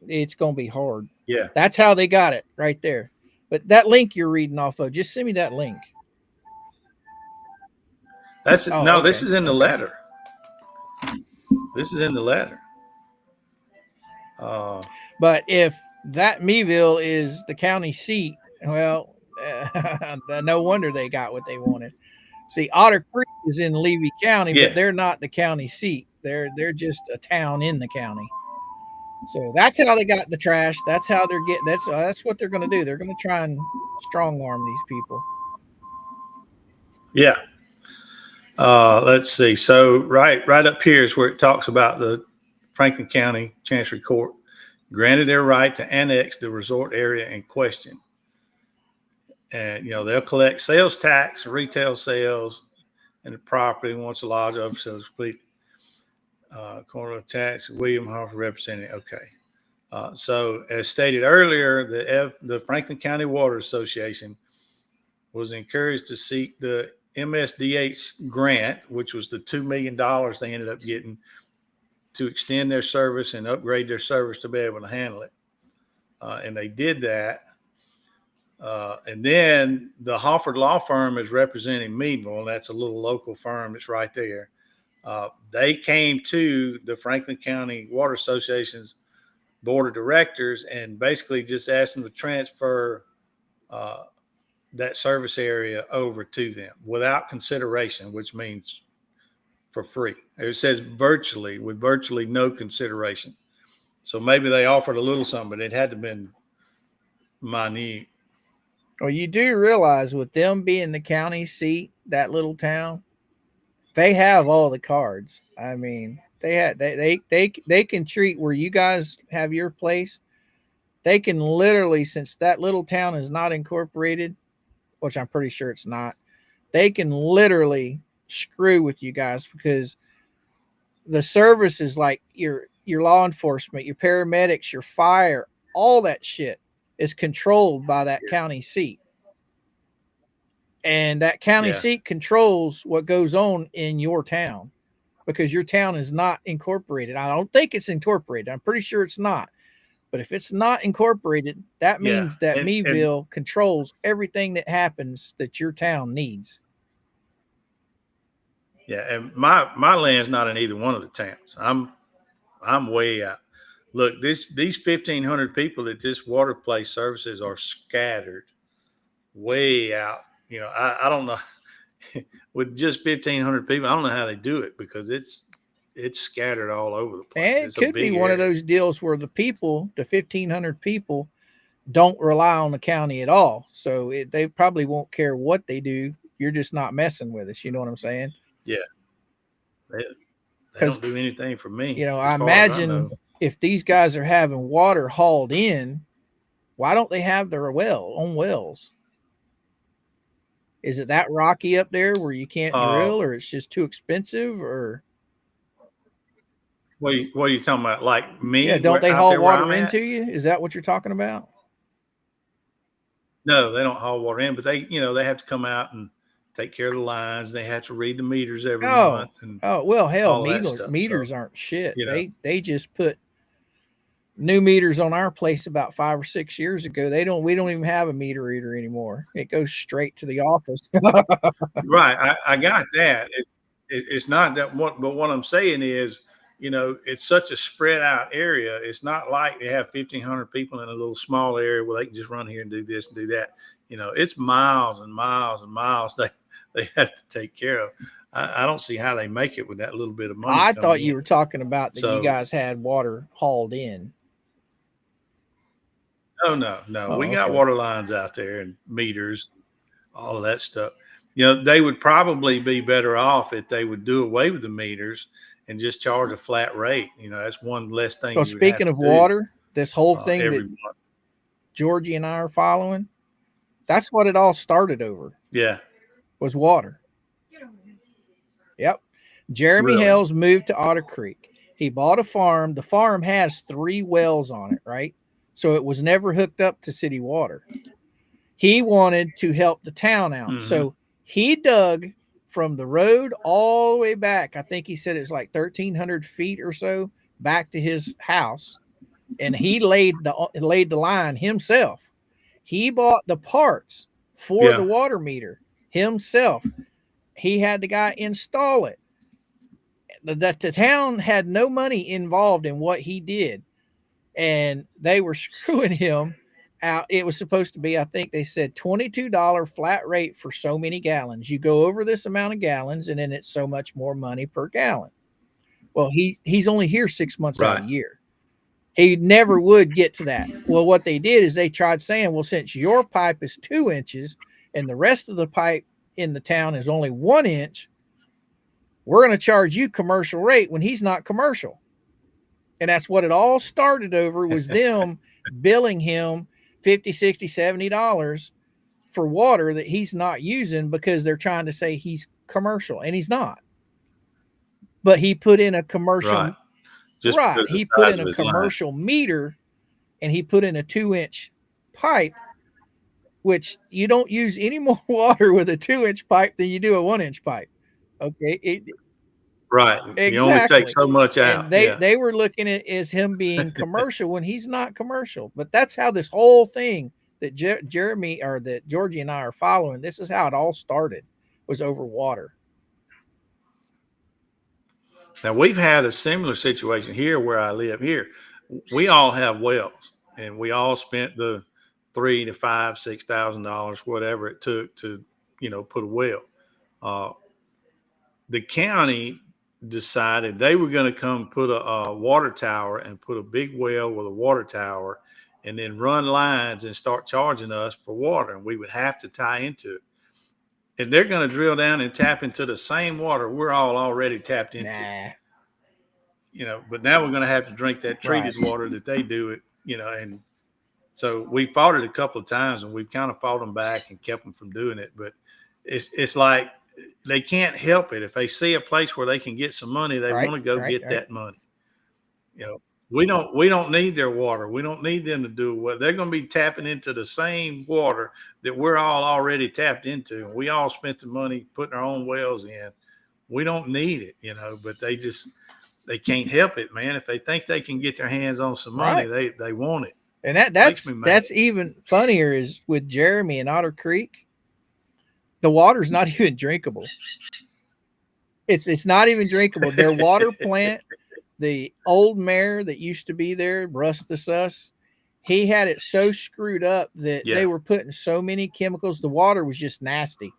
it's going to be hard. Yeah. That's how they got it right there. But that link you're reading off of, just send me that link. This is in the letter. This is in the letter. But if that Meadville is the county seat, well, no wonder they got what they wanted. See, Otter Creek is in Levy County, but they're not the county seat. They're just a town in the county. So that's how they got the trash. That's how they're getting. That's what they're going to do. They're going to try and strong arm these people. Yeah. Let's see. So right up here is where it talks about the Franklin County Chancery Court granted their right to annex the resort area in question. And, they'll collect sales tax, retail sales, and the property once the lodge officer is complete. Corner tax, William Huffs representing. Okay. So as stated earlier, the Franklin County Water Association was encouraged to seek the MSDH grant, which was the $2 million they ended up getting to extend their service and upgrade their service to be able to handle it. And they did that. And then the Hofford Law Firm is representing Meadville. That's a little local firm that's right there. They came to the Franklin County Water Association's board of directors and basically just asked them to transfer that service area over to them without consideration, which means for free. It says virtually, with virtually no consideration. So maybe they offered a little something, but it had to have been minute. Well, you do realize with them being the county seat, that little town, they have all the cards. I mean, they can treat where you guys have your place. They can literally, since that little town is not incorporated, which I'm pretty sure it's not, they can literally screw with you guys because the services like your law enforcement, your paramedics, your fire, all that shit is controlled by that county seat. And that county seat controls what goes on in your town because your town is not incorporated. I don't think it's incorporated. I'm pretty sure it's not. But if it's not incorporated, that means that Meadville controls everything that happens that your town needs. Yeah, and my land's not in either one of the towns. I'm way out. Look, these 1,500 people that this water place services are scattered way out. You know, I don't know. With just 1,500 people, I don't know how they do it because it's scattered all over the place. And it could be one of those deals where the 1,500 people don't rely on the county at all. So they probably won't care what they do. You're just not messing with us. You know what I'm saying? Yeah. They don't do anything for me. You know, I imagine if these guys are having water hauled in, why don't they have their own wells? Is it that rocky up there where you can't drill, or it's just too expensive, or? What are you talking about? Like me? Yeah, don't they haul water into you? Is that what you're talking about? No, they don't haul water in, but they have to come out and take care of the lines. They have to read the meters every month. And well, hell, meters aren't shit. They just put new meters on our place about 5 or 6 years ago. We don't even have a meter reader anymore. It goes straight to the office. Right. I got that. It's not that one, but what I'm saying is, it's such a spread out area. It's not like they have 1,500 people in a little small area where they can just run here and do this and do that. It's miles and miles and miles they have to take care of. I don't see how they make it with that little bit of money. I thought you were talking about that you guys had water hauled in. No. We got water lines out there and meters, all of that stuff. They would probably be better off if they would do away with the meters and just charge a flat rate. That's one less thing. So speaking of water, this whole thing that Georgie and I are following, that's what it all started over. Yeah. Was water. Yep. Jeremy Hales moved to Otter Creek. He bought a farm. The farm has 3 wells on it, right? So it was never hooked up to city water. He wanted to help the town out. Mm-hmm. So he dug from the road all the way back. I think he said it's like 1,300 feet or so back to his house. And he laid the line himself. He bought the parts for the water meter himself. He had the guy install it. The town had no money involved in what he did. And they were screwing him out. It was supposed to be, I think they said $22 flat rate for so many gallons. You go over this amount of gallons and then it's so much more money per gallon. Well, he's only here 6 months out of the year. He never would get to that. Well, what they did is they tried saying, well, since your pipe is 2 inches and the rest of the pipe in the town is only 1 inch, we're going to charge you commercial rate when he's not commercial. And that's what it all started over, was them billing him $50, $60, $70 for water that he's not using because they're trying to say he's commercial, and he's not. But he put in a commercial, he put in a commercial meter, and he put in a 2-inch pipe, which you don't use any more water with a 2-inch pipe than you do a 1-inch pipe. Okay. Right. You only take Exactly. so much out. And Yeah. they were looking at as him being commercial when he's not commercial. But that's how this whole thing that Jeremy or that Georgie and I are following. This is how it all started. Was over water. Now we've had a similar situation here where I live here. We all have wells, and we all spent the $3 to $5, $6,000, whatever it took to, put a well. Uh, the county decided they were going to come put a water tower and put a big well with a water tower, and then run lines and start charging us for water, and we would have to tie into it. And they're going to drill down and tap into the same water we're all already tapped into. Nah. But now we're going to have to drink that treated Right. water that they do it, and so we fought it a couple of times, and we've kind of fought them back and kept them from doing it. But it's like they can't help it. If they see a place where they can get some money, they Right, want to go right, get right. that money. We don't need their water. We don't need them to do what they're going to be tapping into the same water that we're all already tapped into. And we all spent the money putting our own wells in. We don't need it, but they can't help it, man. If they think they can get their hands on some money, Right. they want it. And Makes me mad. that's even funnier is with Jeremy and Otter Creek. The water's not even drinkable. It's not even drinkable. Their water plant, the old mayor that used to be there, Rustus Us, he had it so screwed up that they were putting so many chemicals. The water was just nasty.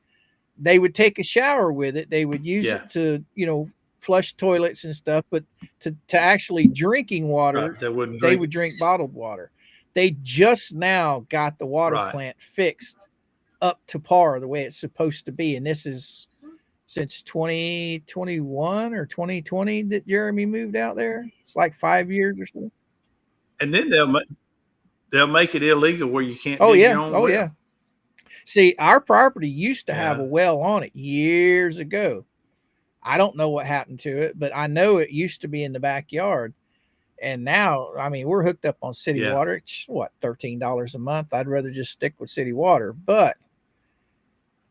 They would take a shower with it. They would use it to, flush toilets and stuff, but to actually drinking water, they would drink bottled water. They just now got the water plant fixed up to par the way it's supposed to be. And this is since 2021 or 2020 that Jeremy moved out there. It's like 5 years or so. And then they'll make it illegal where you can't dig your own well. Yeah. See, our property used to have a well on it years ago. I don't know what happened to it, but I know it used to be in the backyard. And now, I mean, we're hooked up on city water. It's what, $13 a month. I'd rather just stick with city water. But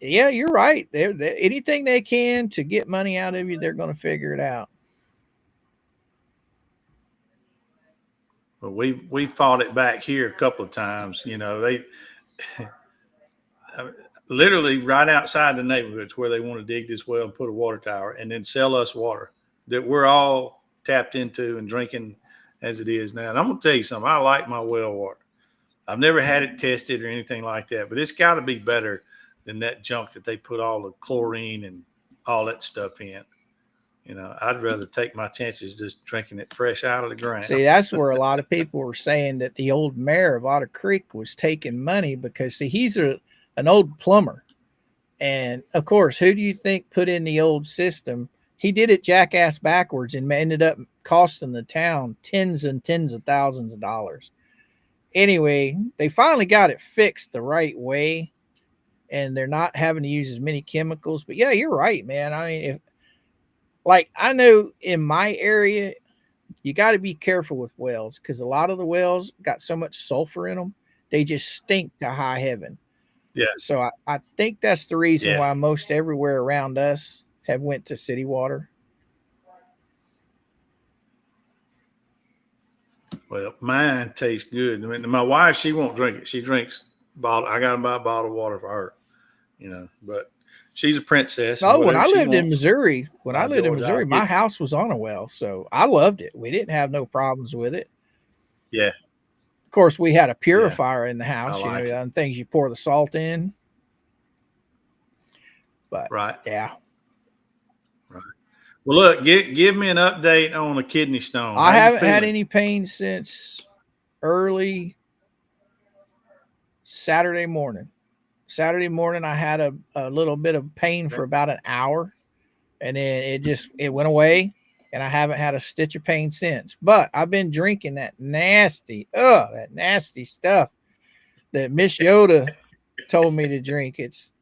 yeah, you're right. Anything they can to get money out of you, they're going to figure it out. But we fought it back here a couple of times. They literally right outside the neighborhoods where they want to dig this well and put a water tower and then sell us water that we're all tapped into and drinking as it is now. And I'm going to tell you something. I like my well water. I've never had it tested or anything like that, but it's got to be better than that junk that they put all the chlorine and all that stuff in. I'd rather take my chances just drinking it fresh out of the ground. See, that's where a lot of people were saying that the old mayor of Otter Creek was taking money because, see, he's an old plumber. And, of course, who do you think put in the old system? He did it jackass backwards and ended up costing the town tens and tens of thousands of dollars. Anyway, they finally got it fixed the right way, and they're not having to use as many chemicals. But, yeah, you're right, man. I mean, I know in my area, you got to be careful with wells because a lot of the wells got so much sulfur in them, they just stink to high heaven. Yeah. So I think that's the reason why most everywhere around us have went to city water. Well, mine tastes good. I mean, my wife, she won't drink it. She drinks bottle. I got to buy a bottle of water for her, but she's a princess. Oh, when I lived in Missouri, my house was on a well, so I loved it. We didn't have no problems with it. Yeah. Of course, we had a purifier in the house, and things you pour the salt in. But yeah. Right. Well, look, give me an update on a kidney stone. I haven't had any pain since early Saturday morning. Saturday morning, I had a little bit of pain for about an hour, and then it went away, and I haven't had a stitch of pain since. But I've been drinking that nasty stuff that Miss Yoda told me to drink. It's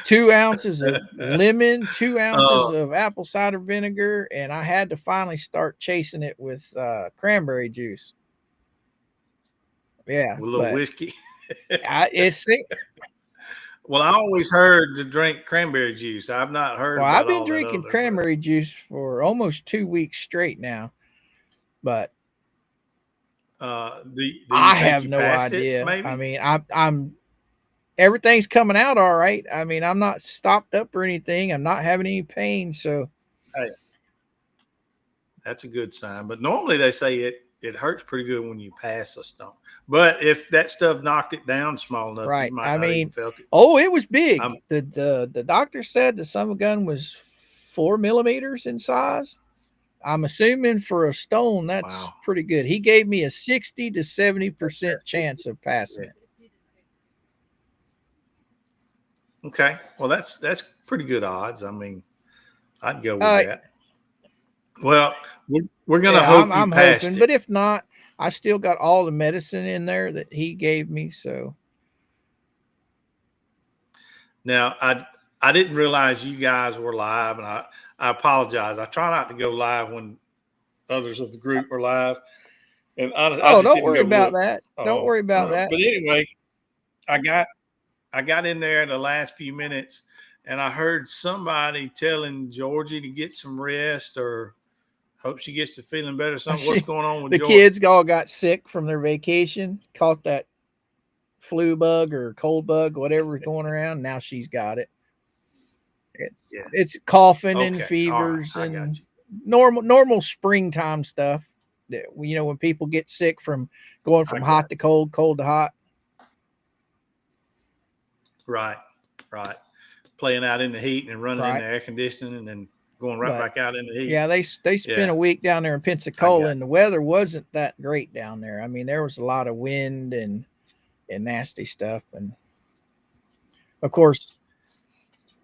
2 ounces of lemon, 2 ounces of apple cider vinegar, and I had to finally start chasing it with cranberry juice. Yeah, with a little whiskey. It's Well, I always heard to drink cranberry juice. I've not heard Well, I've about been all that drinking other, cranberry juice for almost 2 weeks straight now, but do you I think have you no passed it? idea. I Maybe. mean, I'm everything's coming out all right. I mean, I'm not stopped up or anything. I'm not having any pain. So Hey, that's a good sign. But normally they say it hurts pretty good when you pass a stone. But if that stuff knocked it down small enough, you right. might I not even mean, felt it. oh, it was big. Um, The doctor said the summer gun was 4 millimeters in size. I'm assuming for a stone, that's wow. pretty good. He gave me a 60 to 70% chance of passing Yeah. it. Okay. Well, that's pretty good odds. I mean, I'd go with Uh, that. Well, we're gonna yeah, hope you I'm passed hoping, it. but if not, I still got all the medicine in there that he gave me. So Now, I didn't realize you guys were live, and I apologize. I try not to go live when others of the group are live, and I oh, just don't didn't worry go about look. that. Don't worry about that. But anyway, I got I got in there in the last few minutes, and I heard somebody telling Georgie to get some rest, or hope she gets to feeling better. Something. What's going on with The Georgie? kids all got sick from their vacation, caught that flu bug or cold bug, whatever's going around. Now she's got it. It's Yeah. it's coughing and Okay. All right. fevers I got and you. normal springtime stuff. That when people get sick from going I from got hot to cold, cold to hot. you. Right. Right. Playing out in the heat and running in Right. the air conditioning, and then going right But back out in the heat. yeah, they spent Yeah. a week down there in I Pensacola, got and the weather wasn't that great down there. I mean, there was a lot of wind and nasty stuff, and of course,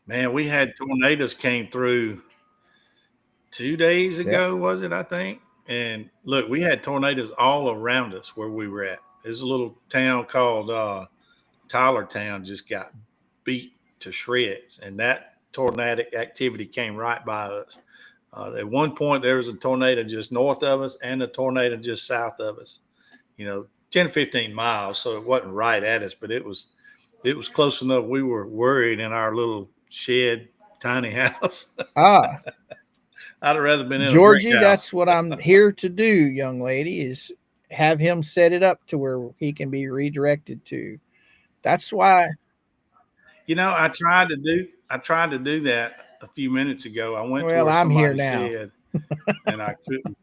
Man, we had tornadoes came through 2 days yeah. ago, was it? I think. And look, we had tornadoes all around us where we were at. There's a little town called Tylertown just got beat to shreds, and that tornadic activity came right by us. At one point, there was a tornado just north of us and a tornado just south of us. 10 to 15 miles, so it wasn't right at us, but it was close enough. We were worried in our little shed, tiny house. Ah, I'd have rather been in a brick Georgie, house. that's what I'm here to do, young lady, is have him set it up to where he can be redirected to. That's why. I tried to do that a few minutes ago. I went to Well, where I'm here somebody now. said, and I couldn't.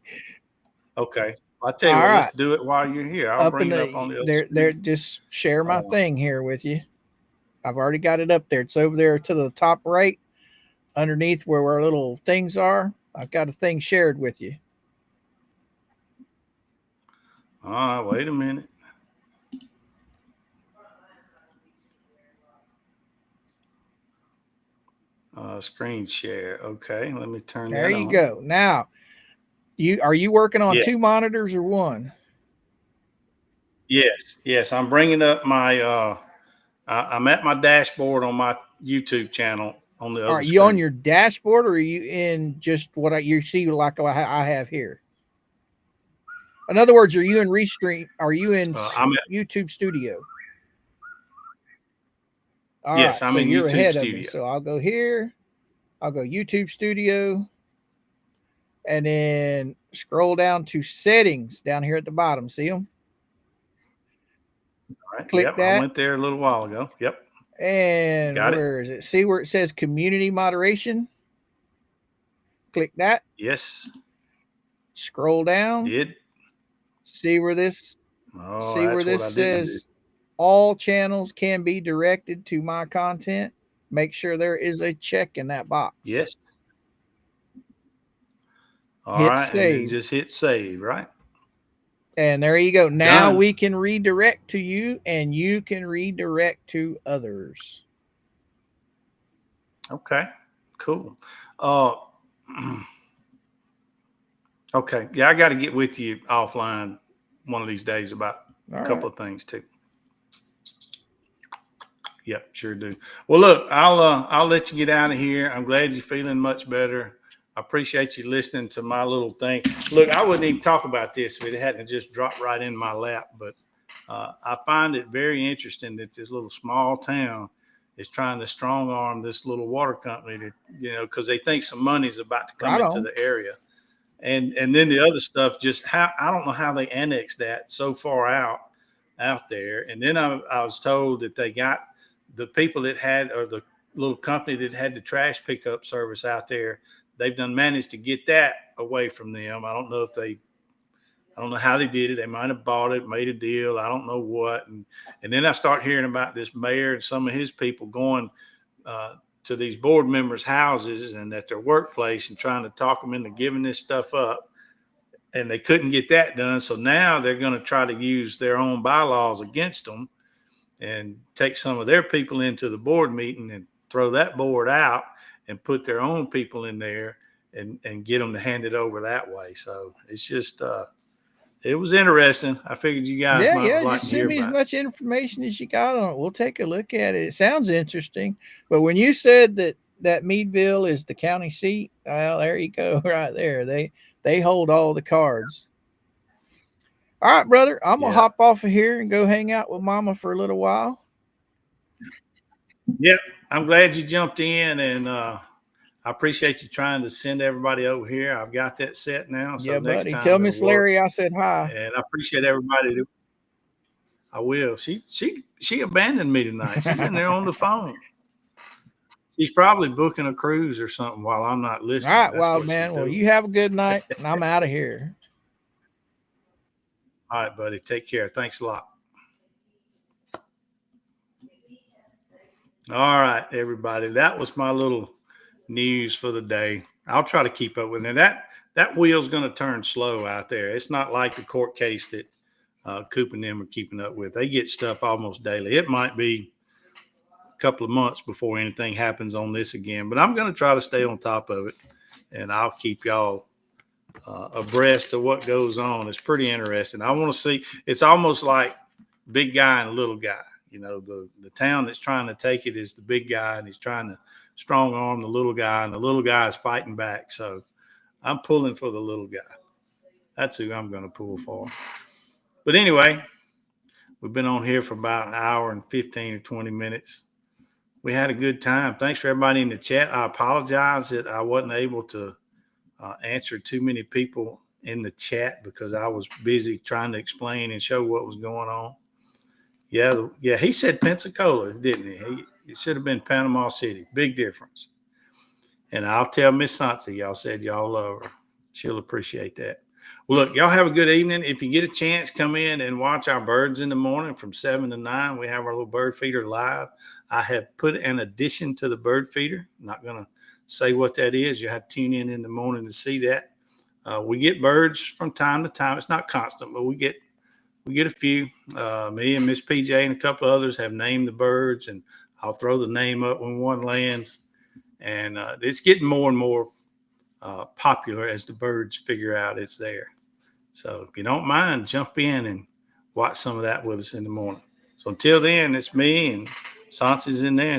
Okay. I'll tell you All what, let's right. do it while you're here. I'll Up in bring it up on the the other there, screen. just share my Uh, thing here with you. I've already got it up there. It's over there to the top right, underneath where our little things are. I've got a thing shared with you. all right, wait a minute. Screen share. Okay, let me turn There that you on. go. Now, are you working on Yeah. 2 monitors or one? Yes. I'm bringing up my. I'm at my dashboard on my YouTube channel on the Are other you on screen. your dashboard, or are you in just you see like I have here? In other words, are you in Restream? Are you in I'm at. YouTube Studio? All Yes, right, I'm so in you're YouTube ahead of me. Studio. So I'll go here. I'll go YouTube Studio, and then scroll down to settings down here at the bottom. See them? All right. Click Yep, I that, went there a little while ago. Yep, and got it. where is it? See where it says Community Moderation? Click that. Yes, Scroll down. did. See where this Oh, See where that's what this I didn't do. says all channels can be directed to my content? Make sure there is a check in that box. Yes. All Hit right, and then save. just hit save. Right. And there you go. Now Done. we can redirect to you, and you can redirect to others. Okay. Cool. Uh, okay. Yeah, I got to get with you offline one of these days about All a right. couple of things too. Yep, sure do. Well, look, I'll let you get out of here. I'm glad you're feeling much better. I appreciate you listening to my little thing. Look, I wouldn't even talk about this if it hadn't just dropped right in my lap. But I find it very interesting that this little small town is trying to strong arm this little water company to, because they think some money is about to come Right into on. the area. And then the other stuff, just how, I don't know how they annexed that so far out there. And then I was told that they got the people that had, or the little company that had the trash pickup service out there, they've done managed to get that away from them. I don't know how they did it. They might have bought it, made a deal. I don't know what. And then I start hearing about this mayor and some of his people going to these board members' houses and at their workplace and trying to talk them into giving this stuff up. And they couldn't get that done. So now they're going to try to use their own bylaws against them and take some of their people into the board meeting and throw that board out and put their own people in there and get them to hand it over that way. So it's just, it was interesting. I figured you guys might Yeah. like Just to hear send me as about it. much information as you got on it. We'll take a look at it. It sounds interesting. But when you said that Meadville is the county seat, well, there you go, right there. They hold all the cards. All right, brother. I'm gonna Yeah. hop off of here and go hang out with Mama for a little while. Yep. I'm glad you jumped in, and I appreciate you trying to send everybody over here. I've got that set now. So Yeah, next buddy. time Tell Miss it'll work. Larry I said hi. And I appreciate everybody. I will. She abandoned me tonight. She's in there on the phone. She's probably booking a cruise or something while I'm not All listening. right, That's wild what man. she's Well, doing. you have a good night, and I'm out of here. All right, buddy. Take care. Thanks a lot. All right, everybody. That was my little news for the day. I'll try to keep up with it. That wheel's going to turn slow out there. It's not like the court case that Coop and them are keeping up with. They get stuff almost daily. It might be a couple of months before anything happens on this again, but I'm going to try to stay on top of it, and I'll keep y'all abreast of what goes on. It's pretty interesting. I want to see. It's almost like big guy and little guy. The town that's trying to take it is the big guy, and he's trying to strong arm the little guy, and the little guy is fighting back. So I'm pulling for the little guy. That's who I'm going to pull for. But anyway, we've been on here for about an hour and 15 or 20 minutes. We had a good time. Thanks for everybody in the chat. I apologize that I wasn't able to answer too many people in the chat because I was busy trying to explain and show what was going on. Yeah, he said Pensacola, didn't he? It should have been Panama City. Big difference. And I'll tell Miss Sansa y'all said y'all love her. She'll appreciate that. Well, look, y'all have a good evening. If you get a chance, come in and watch our birds in the morning from 7 to 9. We have our little bird feeder live. I have put an addition to the bird feeder. I'm not going to say what that is. You have to tune in the morning to see that. We get birds from time to time. It's not constant, but we get a few. Me and Miss PJ and a couple of others have named the birds, and I'll throw the name up when one lands. And it's getting more and more popular as the birds figure out it's there. So if you don't mind, jump in and watch some of that with us in the morning. So until then, it's me, and Sansa's in there.